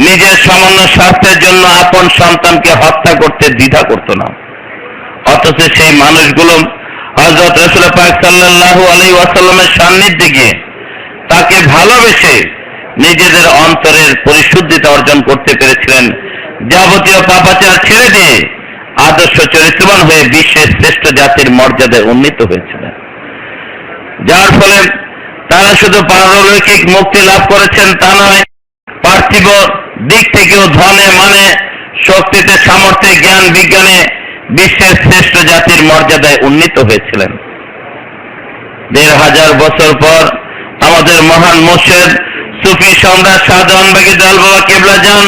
নিজের সামান্য স্বার্থের জন্য আপন সন্তানকে হত্যা করতে দ্বিধা করত না। অথচ সেই মানুষগুলো হযরত রাসূল পাক সাল্লাল্লাহু আলাইহি ওয়াসাল্লামের সান্নিধ্যে গিয়ে তাকে ভালোবেসে নিজেদের অন্তরের পরিশুদ্ধিতা অর্জন করতে পেরেছিলেন। যাবতীয় পাপাচার ছেড়ে দিয়ে আদর্শ চরিত্রবান হয়ে বিশ্বের শ্রেষ্ঠ জাতির মর্যাদায় উন্নীত হয়েছিলেন, যার ফলে তারা শুধু পারলৌকিক মুক্তি লাভ করেছেন তা নয়, পার্থিব দিক থেকেও ধনে, মানে, শক্তিতে, সামর্থ্যে, জ্ঞান, বিজ্ঞানে বিশ্বের শ্রেষ্ঠ জাতির মর্যাদায় উন্নীত হয়েছিলেন। ১৫০০ বছর পর আমাদের মহান মুর্শিদ সুফি সম্রাট শাহজাহান বাগী দয়াল বাবা কেবলা জান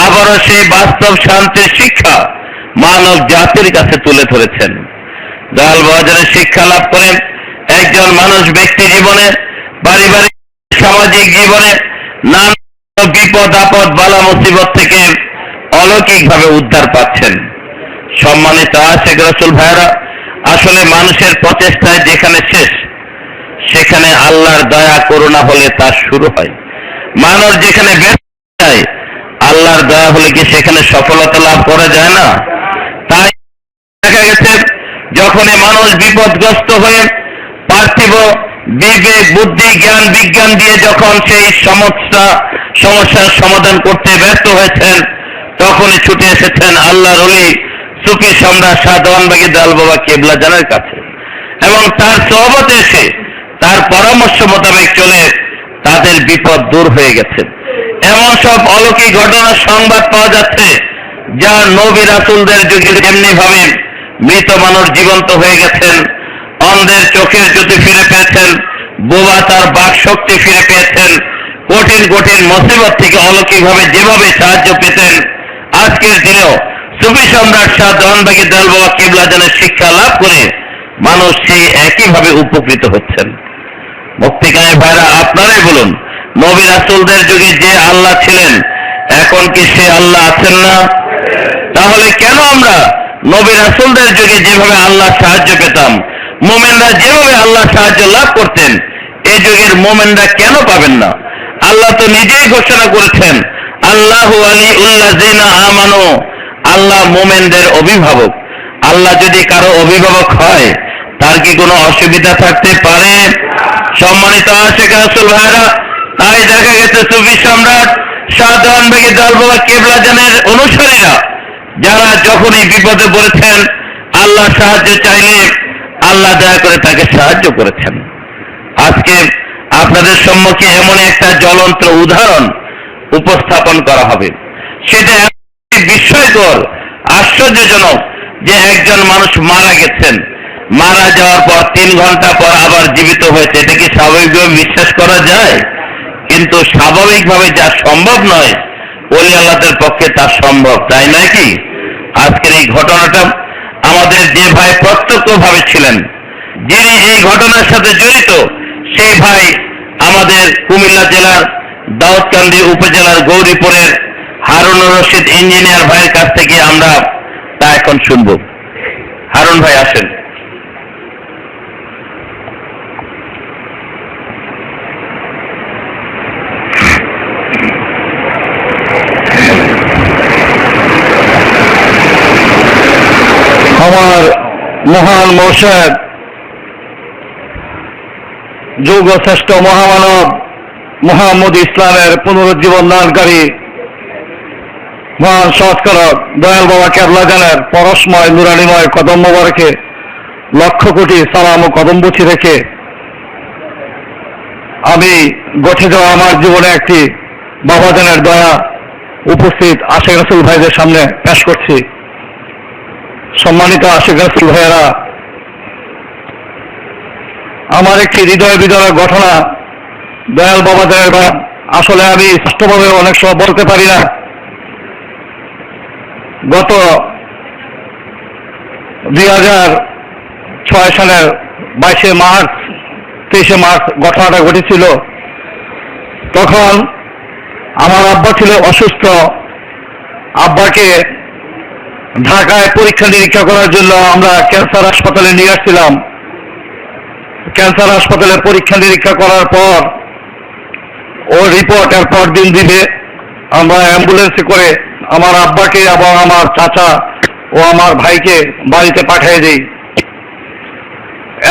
আবারও সেই বাস্তব শান্তির শিক্ষা মানব জাতির কাছে তুলে ধরেছেন। দয়াল বাজারের শিক্ষা লাভ করে একজন মানুষ ব্যক্তি জীবনে, পারিবারিক, সামাজিক জীবনে নানা বিপদ আপদ, বালা মুসিবত থেকে অলৌকিকভাবে উদ্ধার পাচ্ছেন। সম্মানিত আশিক রাসূল ভাইরা, আসলে মানুষের প্রচেষ্টায় যেখানে শেষ, সেখানে আল্লাহর দয়া করুণা হলে তার শুরু হয়। মানুষ যেখানে ব্যর্থ হয়, আল্লাহর দয়া হলে কি সেখানে সফলতা লাভ করা যায় না? তাই দেখা গেছে যখনই মানুষ বিপদগ্রস্ত হয়ে পার্থিব বিবেক বুদ্ধি জ্ঞান বিজ্ঞান দিয়ে যখন সেই সমস্যার সমাধান করতে ব্যর্থ হয়েছেন, তখনই ছুটে এসেছেন আল্লাহর ওলি সুফি সম্রাট শাহ দেওয়ানবাগী দয়াল বাবা কেবলা জানের কাছে, এবং তার সোহবতে এসে তার পরামর্শ মোতাবেক চলে তাদের বিপদ দূর হয়ে গেছে। এমন সব অলৌকিক ঘটনার সংবাদ পাওয়া যাচ্ছে যা নবী রাসূলদের যুগে এমনি ভাবে মৃত মানুষ জীবন্ত হয়ে গেছেন, অন্ধের চোখের জ্যোতি ফিরে পেয়েছেন, বোবা তার বাক শক্তি ফিরে পেয়েছেন, কঠিন কঠিন মুসিবত থেকে অলৌকিকভাবে যেভাবে সাহায্য পেতেন, আজকের দিনেও সুফি সম্রাট শাহ দেওয়ানবাগী দয়াল বাবা কেবলা জানের শিক্ষা লাভ করে মানুষ সেই একইভাবে উপকৃত হচ্ছেন। মুক্তিকামী ভাইরা, আপনারাই বলুন, নবী রাসূলদের যুগে যে আল্লাহ ছিলেন এখন কি সে আল্লাহ আছেন না? তাহলে কেন আমরা নবী রাসূলদের যুগে যেভাবে আল্লাহ সাহায্য পেতাম, মুমিনরা যেভাবে আল্লাহ সাহায্য লাভ করতেন, এই যুগের মুমিনরা কেন পাবেন না? আল্লাহ তো নিজেই ঘোষণা করেছেন, আল্লাহু ওয়ালিউল্লাযিনা আমানু, আল্লাহ মুমিনদের অভিভাবক। আল্লাহ যদি কারো অভিভাবক হয় তার কি কোনো অসুবিধা থাকতে পারে? সম্মানিত আশিক রাসূল ভাইরা, তাই দেখা গেছে সুফি সম্রাট শাহ দেওয়ানবাগী দয়াল বাবা কেবলা জানের অনুসারীরা যারা যখনই বিপদে পড়েছেন, আল্লাহ সাহায্য চাইলে আল্লাহ দয়া করে তাকে সাহায্য করেছেন। আজকে আপনাদের সম্মুখে এমন একটা জ্বলন্ত উদাহরণ উপস্থাপন করা হবে, সেটা বিস্ময়কর আশ্চর্যজনক যে একজন মানুষ মারা গেছেন, মারা যাওয়ার পর 3 ঘন্টা পর আবার জীবিত হয়েছে। এটা কি স্বাভাবিকভাবে বিশ্বাস করা যায়? কিন্তু স্বাভাবিকভাবে যা সম্ভব নয়, ওলি আল্লাহদের পক্ষে তা সম্ভব, তাই নয় কি? আজকের এই ঘটনাটা আমাদের যে ভাই প্রত্যক্ষভাবে ছিলেন, যিনি এই ঘটনার সাথে জড়িত, সেই ভাই আমাদের কুমিল্লা জেলার দাউদকান্দি উপজেলার গৌরীপুরের হারুনুর রশিদ ইঞ্জিনিয়ার ভাইয়ের কাছ থেকে আমরা তা এখন শুনব। হারুন ভাই আসেন। আমার মহান মুর্শিদ, যুগ শ্রেষ্ঠ মহামানব মুহাম্মদ ইসলামের পুনরুজ্জীবন দানকারী মহান সংস্কারক দয়াল বাবা কেবলা জানের পরশময় নুরানিময় কদম মোবারকে লক্ষ কোটি সালাম ও কদম বুছি রেখে আমি গঠে যাওয়া আমার জীবনে একটি বাবা জানের দয়া উপস্থিত আশিক রাসূল ভাইদের সামনে পেশ করছি। সম্মানিত আশিক রাসূল ভাইয়েরা, আমার একটি হৃদয় বিদারক ঘটনা দয়াল বাবা জানের আসলে আমি স্পষ্টভাবে অনেক সময় বলতে পারি না। গত 2006 সালের 22 মার্চ 23 মার্চ ঘটনাটা ঘটেছিল। তখন আমার আব্বা ছিল অসুস্থ। আব্বাকে ঢাকায় পরীক্ষা নিরীক্ষা করার জন্য আমরা ক্যান্সার হাসপাতালে নিয়ে আসছিলাম। ক্যান্সার হাসপাতালে পরীক্ষা নিরীক্ষা করার পর ও রিপোর্ট এর পর দিন দিবে। আমরা অ্যাম্বুলেন্সে করে আমার আব্বাকে এবং আমার চাচা ও আমার ভাইকে বাড়িতে পাঠিয়ে দিই।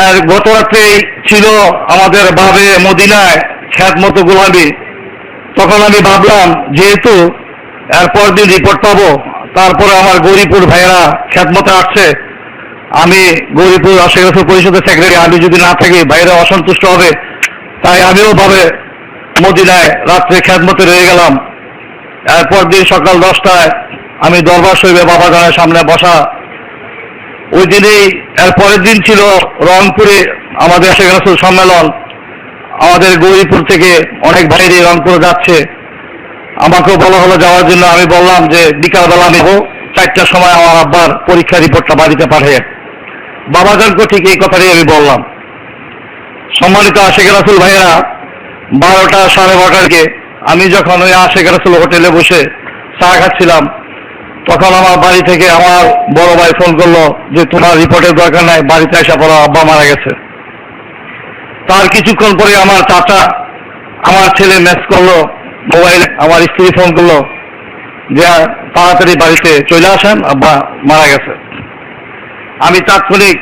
এর গত রাত্রেই ছিল আমাদের বাবে মদিনায় খ্যাতমতো গোলামি। তখন আমি ভাবলাম যেহেতু এরপর দিন রিপোর্ট পাবো, তারপরে আমার গৌরীপুর ভাইয়েরা খ্যাতমতে আসছে, আমি গৌরীপুর আশিক রাসূল পরিষদের সেক্রেটারি, আমি যদি না থাকি ভাইয়েরা অসন্তুষ্ট হবে, তাই আমিও ভাবে মদিনায় রাত্রে খ্যাতমতে রয়ে গেলাম। এরপর দিন সকাল 10টায় আমি দরবার শরীফে বাবা জানের সামনে বসা। ওই দিনেই এর পরের দিন ছিল রংপুরে আমাদের আশিক রাসূল সম্মেলন। আমাদের গৌরীপুর থেকে অনেক ভাইয়েরই রংপুরে যাচ্ছে। আমাকেও বলা হলো যাওয়ার জন্য। আমি বললাম যে বিকালবেলা আমি 4টার সময় আমার আব্বার পরীক্ষা রিপোর্টটা বাড়িতে পাঠিয়ে বাবাজানকে ঠিক এই কথাটাই আমি বললাম। সম্মানিত আশিক রাসূল ভাইয়েরা, 12টা 12:30 দিকে আমি যখন ওই আশিক রাসূল হোটেলে বসে চা খাচ্ছিলাম, তখন আমার বাড়ি থেকে আমার বড় ভাই ফোন করলো যে তোমার রিপোর্টের দরকার নাই, বাড়িতে এসে পড়ো, আব্বা মারা গেছে। তার কিছুক্ষণ পরে আমার চাচা, আমার ছেলে মেস করলো মোবাইলে, আমার স্ত্রী ফোন করলো যে তাড়াতাড়ি বাড়িতে চলে আসেন, আব্বা মারা গেছে। আমি তাৎক্ষণিক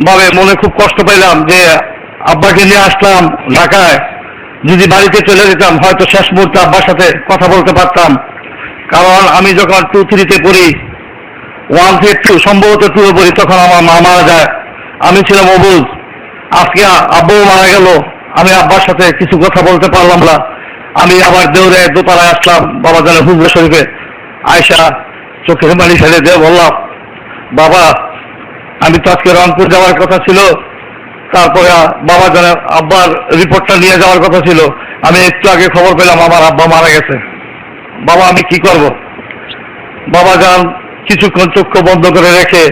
ভাবে মনে খুব কষ্ট পেলাম যে আব্বাকে নিয়ে আসলাম ঢাকায়, যদি বাড়িতে চলে যেতাম হয়তো শেষ মুহূর্তে আব্বার সাথে কথা বলতে পারতাম। কারণ আমি যখন 2-3-তে পড়ি, 1 থেকে 2 সম্ভবত 2-এ পড়ি, তখন আমার মা মারা যায়। আমি ছিলাম অবুঝ। আজকে আব্বাও মারা গেল, আমি আব্বার সাথে কিছু কথা বলতে পারলাম না। আমি আবার দেউরে দোতলায় আসলাম বাবা জানে হুজরা শরীফে, আয়সা চোখের পানি ফেলে দিয়ে বললাম, বাবা আমি তো আজকে রংপুর যাওয়ার কথা ছিল, তারপরে বাবা জানে আব্বার রিপোর্টটা নিয়ে যাওয়ার কথা ছিল, আমি একটু আগে খবর পেলাম আমার আব্বা মারা গেছে। বাবা আমি কি করব? বাবা যান কিছুক্ষণ চক্ষু বন্ধ করে রেখে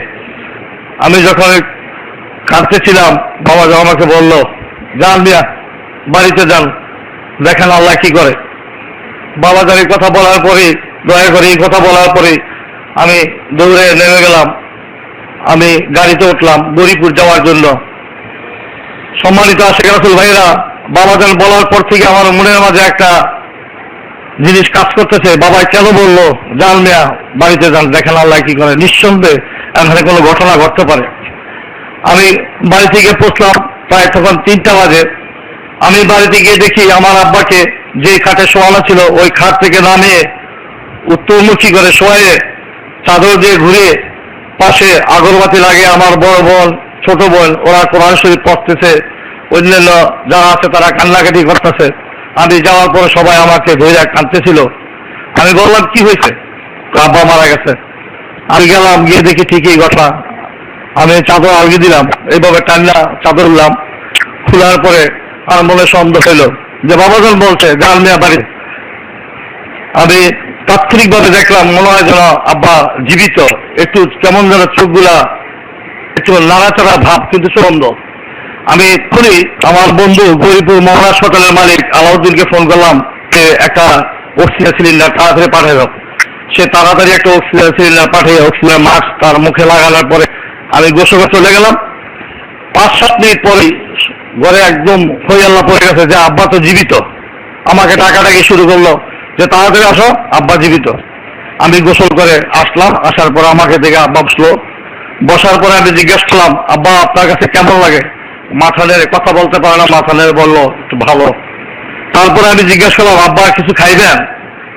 আমি যখন কাঁদতেছিলাম, বাবা যান আমাকে বলল, যান মিয়া বাড়িতে যান, দেখেন আল্লাহ কি করে। বাবা যান এই কথা বলার পরে, দয়া করে এই কথা বলার পরে আমি দৌড়ে নেমে গেলাম। আমি গাড়িতে উঠলাম গরিপুর যাওয়ার জন্য। সম্মানিত আশিক রাসূল ভাইরা, বাবা যান বলার পর থেকে আমার মনের মাঝে একটা জিনিস কাজ করতেছে, বাবা কেন বললো যান মিয়া বাড়িতে যান, দেখেন আল্লাহ কি করে। নিঃসন্দেহে এখানে কোনো ঘটনা ঘটতে পারে। আমি বাড়ি থেকে পৌঁছলাম প্রায় তখন 3টা বাজে। আমি বাড়িতে গিয়ে দেখি আমার আব্বাকে যে খাটে শোয়ানো ছিল ওই খাট থেকে নামিয়ে উত্তরমুখী করে শোয়ে চাদর দিয়ে ঘুরিয়ে পাশে আগরবাতি লাগে আমার বড় বোন ছোট বোন, ওরা কোরআন শরীফ পড়তেছে, অন্যান্য যারা আছে তারা কান্নাকাটি করতেছে। আমি যাওয়ার পরে সবাই আমাকে ধরে কাঁদতেছিল। আমি বললাম কি হয়েছে? আব্বা মারা গেছে। আমি গেলাম, গিয়ে দেখি ঠিকই ঘটনা। আমি চাদর আলগিয়ে দিলাম, এইভাবে টান্না চাদর দিলাম। খোলার পরে আমার মনে সন্দেহ হইল যে বাবাজন বলছে যান মিয়া বাড়ি। আমি তাৎক্ষণিকভাবে দেখলাম মনে হয় যেন আব্বা জীবিত, একটু কেমন যেন চোখগুলা একটু নাড়াচাড়া ভাব, কিন্তু সুগন্ধ। আমি এক্ষুনি আমার বন্ধু গরিপুর মহারাজ হোটেলের মালিক আলাউদ্দিনকে ফোন করলাম যে একটা অক্সিজেন সিলিন্ডার তাড়াতাড়ি পাঠিয়ে দাও। সে তাড়াতাড়ি একটা অক্সিজেন সিলিন্ডার পাঠিয়ে অক্সিজেন মাস্ক তার মুখে লাগানোর পরে আমি গোসলে চলে গেলাম। 5-7 মিনিট পরেই ঘরে একদম হইয়াল্লা পড়ে গেছে যে আব্বা তো জীবিত। আমাকে ডাকাডাকি শুরু করলো যে তাড়াতাড়ি আসো, আব্বা জীবিত। আমি গোসল করে আসলাম, আসার পর আমাকে দেখে আব্বা বসলো। বসার পরে আমি জিজ্ঞেস করলাম, আব্বা আপনার কাছে কেমন লাগে? মাথা নেড়ে, কথা বলতে পারে না, মাথা নেড়ে বললো একটু ভালো। তারপরে আমি জিজ্ঞেস করলাম, আব্বা কিছু খাইবেন?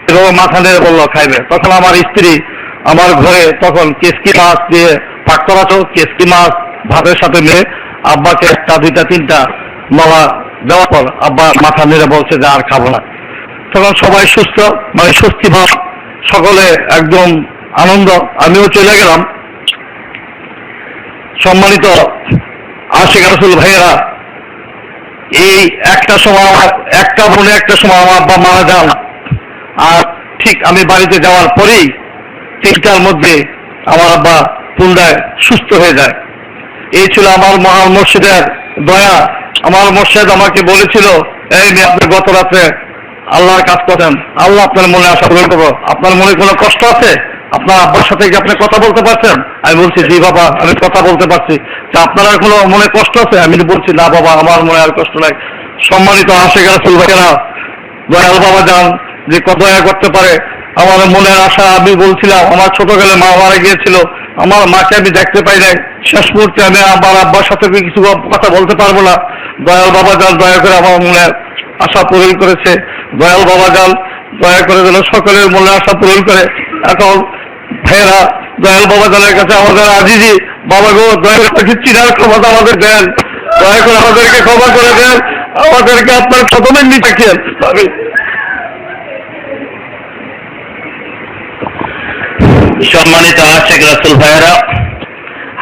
এরকম মাথা নেড়ে বললো খাইবে। তখন আমার স্ত্রী আমার ঘরে তখন কেসকি মাছ দিয়ে পাক করাতো, কেসকি মাছ ভাতের সাথে মেয়ে আব্বাকে 1টা 2টা 3টা নলা দেওয়ার পর আব্বা মাথা নেড়ে বলছে যে আর খাবো না। তখন সবাই সুস্থ, মানে স্বস্তি ভাব, সকলে একদম আনন্দ। আমিও চলে গেলাম। সম্মানিত আশিক রাসূল ভাইয়েরা, এই একটা সময় একটা সময় আমার আব্বা মারা যান। আর ঠিক আমি বাড়িতে যাওয়ার পরেই 3টার মধ্যে আমার আব্বা পুনরায় সুস্থ হয়ে যায়। এই ছিল আমার মহান মুর্শিদের দয়া। আমার মুর্শিদ আমাকে বলেছিল, এই মেয়ে আপনি গত রাত্রে আল্লাহর কাজ করেন, আল্লাহ আপনার মনে আশা পূরণ করবো। আপনার মনে কোনো কষ্ট আছে? আপনার আব্বার সাথে কি আপনি কথা বলতে পারছেন? আমি বলছি জি বাবা আমি কথা বলতে পারছি। তা আপনার আর কোনো মনে কষ্ট আছে? আমি বলছি না বাবা আমার মনে আর কষ্ট নাই। সম্মানিত আশিক রাসূল ভাইয়েরা, দয়াল বাবা যান যে দয়া করতে পারে। আমার মনের আশা, আমি বলছিলাম আমার ছোটকালে মা মারা গিয়েছিল, আমার মাকে আমি দেখতে পাই নাই। শেষ মুহূর্তে আমি আমার আব্বার সাথে কিছু কথা বলতে পারবো না। দয়াল বাবা যান দয়া করে আমার মনের আশা পূরণ করেছে। দয়াল বাবা যান দয়া করে যেন সকলের মনের আশা পূরণ করে। এখন ভাইয়েরা, দয়াল বাবা জানের কাছে আমাদের আজিজি, বাবা গো দয়া করে চিনার ক্ষমতা আমাদের দেন, দয়া করে আমাদেরকে ক্ষমা করে দেন, আমাদেরকে আপনার কদমের নিচে রাখেন। সম্মানিত আশিক রাসূল ভাইয়েরা,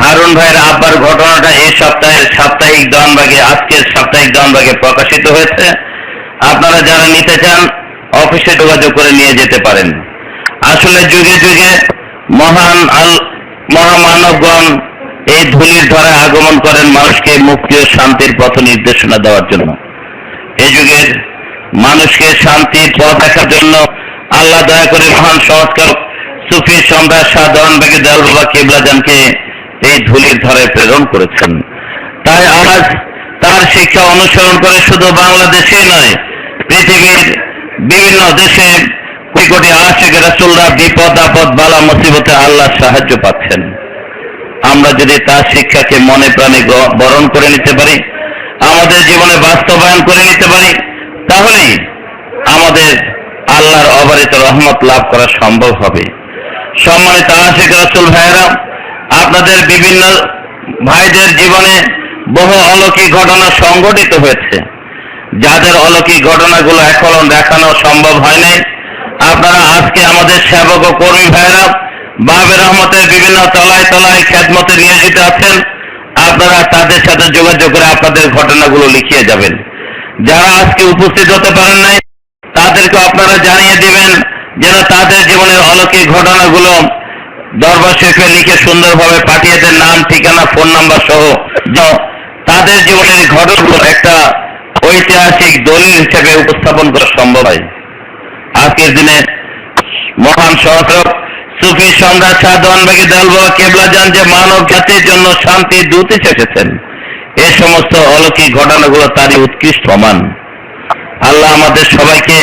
হারুন ভাইয়ের আব্বার ঘটনাটা এই সপ্তাহের সাপ্তাহিক দনবাগে, আজকের সাপ্তাহিক দনবাগে প্রকাশিত হয়েছে। আপনারা যারা নিতে চান অফিসে যোগাযোগ করে নিয়ে যেতে পারেন। আসলে যুগে যুগে মহামানবগণ এই ধূলির ধরায় আগমন করেন মানুষকে মুক্তি ও শান্তির পথ নির্দেশনা দেওয়ার জন্য। এই যুগের মানুষকে শান্তির পথ দেখার জন্য আল্লাহ দয়া করে মহান সংস্কার সুফি সম্রাট শাহ দেওয়ানবাগী দয়াল বাবা কিবলাজানকে এই ধূলির ধরায় প্রেরণ করেছেন। তাই আজ তার শিক্ষা অনুসরণ করে শুধু বাংলাদেশে নয়, পৃথিবীর বিভিন্ন দেশে কোটি কোটি আশিক রাসূলরা বিপদ আপদ বালা মুসিবতে আল্লাহর সাহায্য পাচ্ছেন। আমরা যদি তার শিক্ষাকে মনে প্রাণে বরণ করে নিতে পারি, আমাদের জীবনে বাস্তবায়ন করে নিতে পারি, তাহলেই আমাদের আল্লাহর অবারিত রহমত লাভ করা সম্ভব হবে। সম্মানিত আশিক রাসূল ভাইয়েরা, আপনাদের বিভিন্ন ভাইদের জীবনে বহু অলৌকিক ঘটনা সংঘটিত হয়েছে। যাদের অলৌকিক ঘটনাগুলো এখনো দেখানো সম্ভব হয় নাই, আপনারা আজকে আমাদের সেবক ও কর্মী ভাইয়েরা বাবে রহমতের বিভিন্ন তলায় তলায় খেদমতে নিয়োজিত আছেন। আপনারা তাদের সাথে যোগাযোগ করে আপনাদের ঘটনাগুলো লিখিয়ে যাবেন। যারা আজকে উপস্থিত হতে পারেন নাই, তাদেরকে আপনারা জানিয়ে দিবেন যেন তাদের জীবনের অলৌকিক ঘটনাগুলো দরবার শরীফে লিখে সুন্দরভাবে পাঠিয়ে দেন, নাম, ঠিকানা, ফোন নাম্বার সহ। তাদের জীবনের ঘটনাগুলো একটা ঐতিহাসিক দলিল হিসেবে উপস্থাপন করা সম্ভব হয়। আজকের দিনে মহান সহস্রক সুফি সম্রাট শাহ দেওয়ানবাগী দেওয়ানবাবা কেবলা জান যে মানব জাতির জন্য শান্তির দূত এসেছেন, এই সমস্ত অলৌকিক ঘটনাগুলো তারই উৎকৃষ্ট প্রমাণ। আল্লাহ আমাদের সবাইকে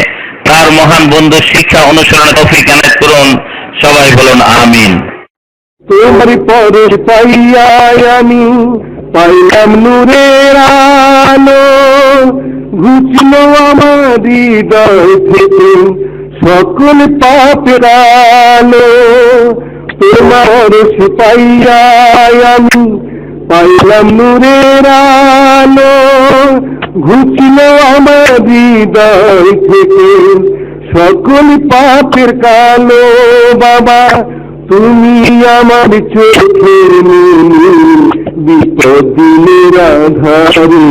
তার মহান বন্ধুর শিক্ষা অনুসরণের তৌফিক এনায়েত করুন। সবাই বলুন আমিন। তোমার পরে পাইয়া আমি পাইলাম নূরের আলো, ঘুচলো আমার হৃদয় থেকে সকল পাপের আলো। তোমার সে পাইয়া আমি পাইলাম নূরের আলো, ঘুচলো আমার হৃদয় থেকে সকল পাপের কালো। বাবা তুমি আমার চোখের মনি, বিপদ দিনের আধারে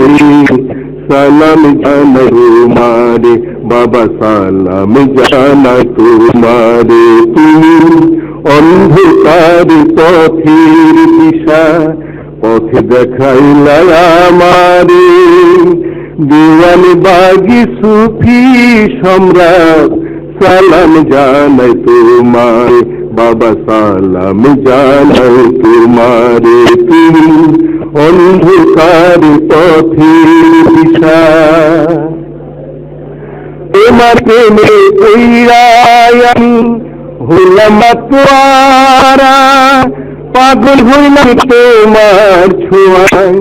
সালাম জানাই তোমারে। বাবা সালাম জানাই তোমারে। তুমি অন্ধকার পথের দিশা, পথ দেখাইলা আমারে। দেওয়ানবাগী সুফি সম্রাট সালাম জানাই তোমারে। বাবা সালাম জানাই তোমারে। তুমি অন্ধকার পথের দিশা, তোমার প্রেমে কইরাই আমি হইলাম তোয়ারা। পাগল হইলাম তোমার ছোঁয়ায়,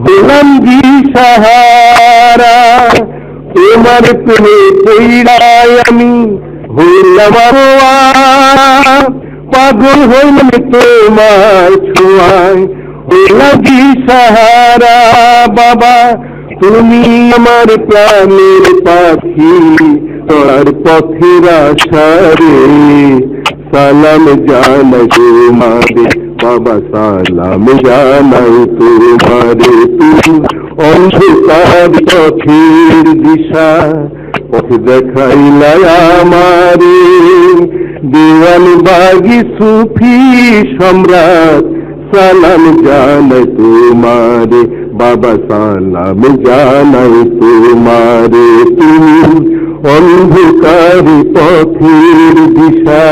হইলাম দিশাহারা। তোমার প্রেমে কইরাই আমি হইলাম তোয়ারা। পাগল হইলাম তোমার ছোঁয়ায়, হইলাম দিশাহারা। বাবা তুমি আমার প্রাণের পাখি, তোর পথের আশারে সালাম জানাই তোমারে। বাবা সালাম জানাই তোমারে। তুমি অন্ধকার পথের দিশা, পথ দেখাইলা আমারে। দেওয়ানবাগী সুফি সম্রাট সালাম জানাই তোমারে। বাবা সালাম জানাই তোমারে। তুমি অন্ধকার পথের দিশা।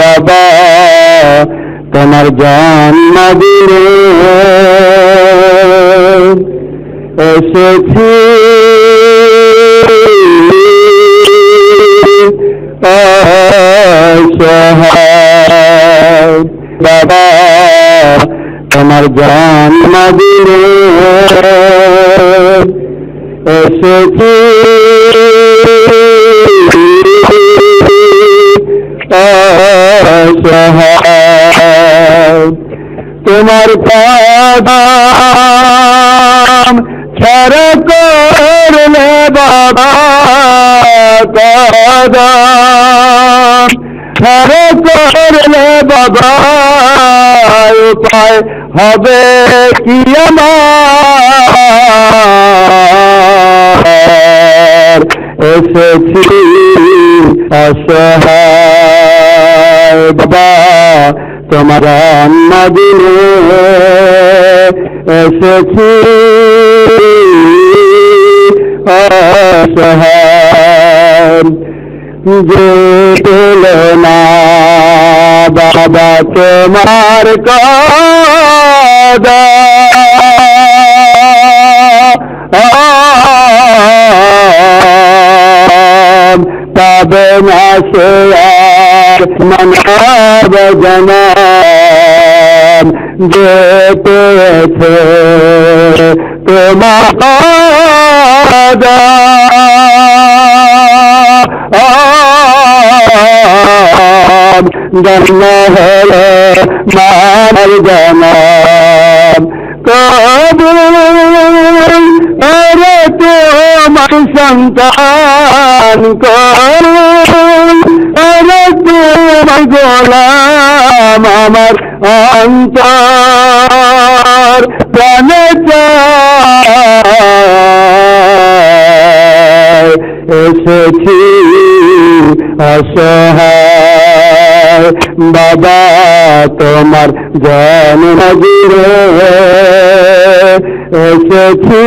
বাবা তোমার জন্মদিনে এসেছি, বাবা তোমার জন্মদিনে এসেছি, তোমার কদম ছাড়া করলে বাবা, কদম ছাড়া করলে বাবা উপায় হবে কি আমার। এসেছি অসহায় বাবা তোমার জন্মদিনে এসেছি অসহায়। যে তুলনা বাবা তোমার কদম হবে না সে আর মানব জনম যে পেয়েছে তোমার জন্ম হলে মার জনম কবুল আরে তোমার সন্তান কবুল আরে তোমার গোলাম আমার অন্তর প্রাণে চায় এসেছি অসহায় বাবা তোমার জন্মদিনে এসেছি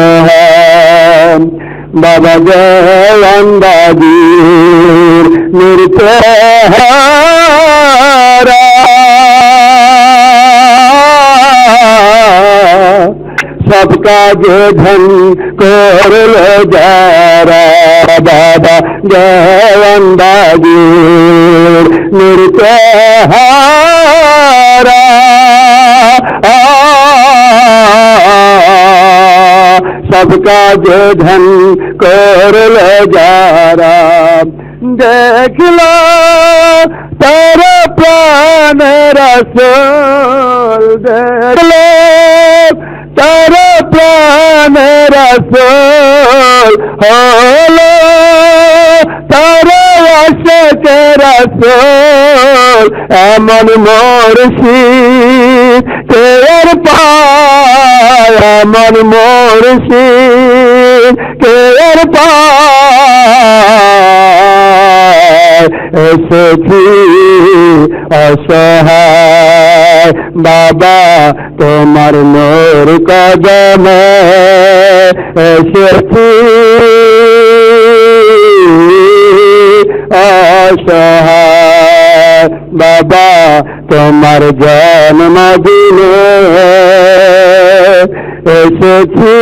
অসহায় বাবা জয়ন্দাজির নির্তহারা सबका जो धन कर लो जारा बाबा जयंदागीर निर्तहारा सबका जो धन कर लो जारा देख लो तेरे प्राण रसूल देख लो तेरे प्राण रसूल होलो तेरे आशिक रसूल एमन मुर्शिद तेर पाय एमन मुर्शिद तेर पाय एसेছি অসহায় বাবা তোমার নূর কদমে এসেছি অসহায় বাবা তোমার জন্মদিনে এসেছি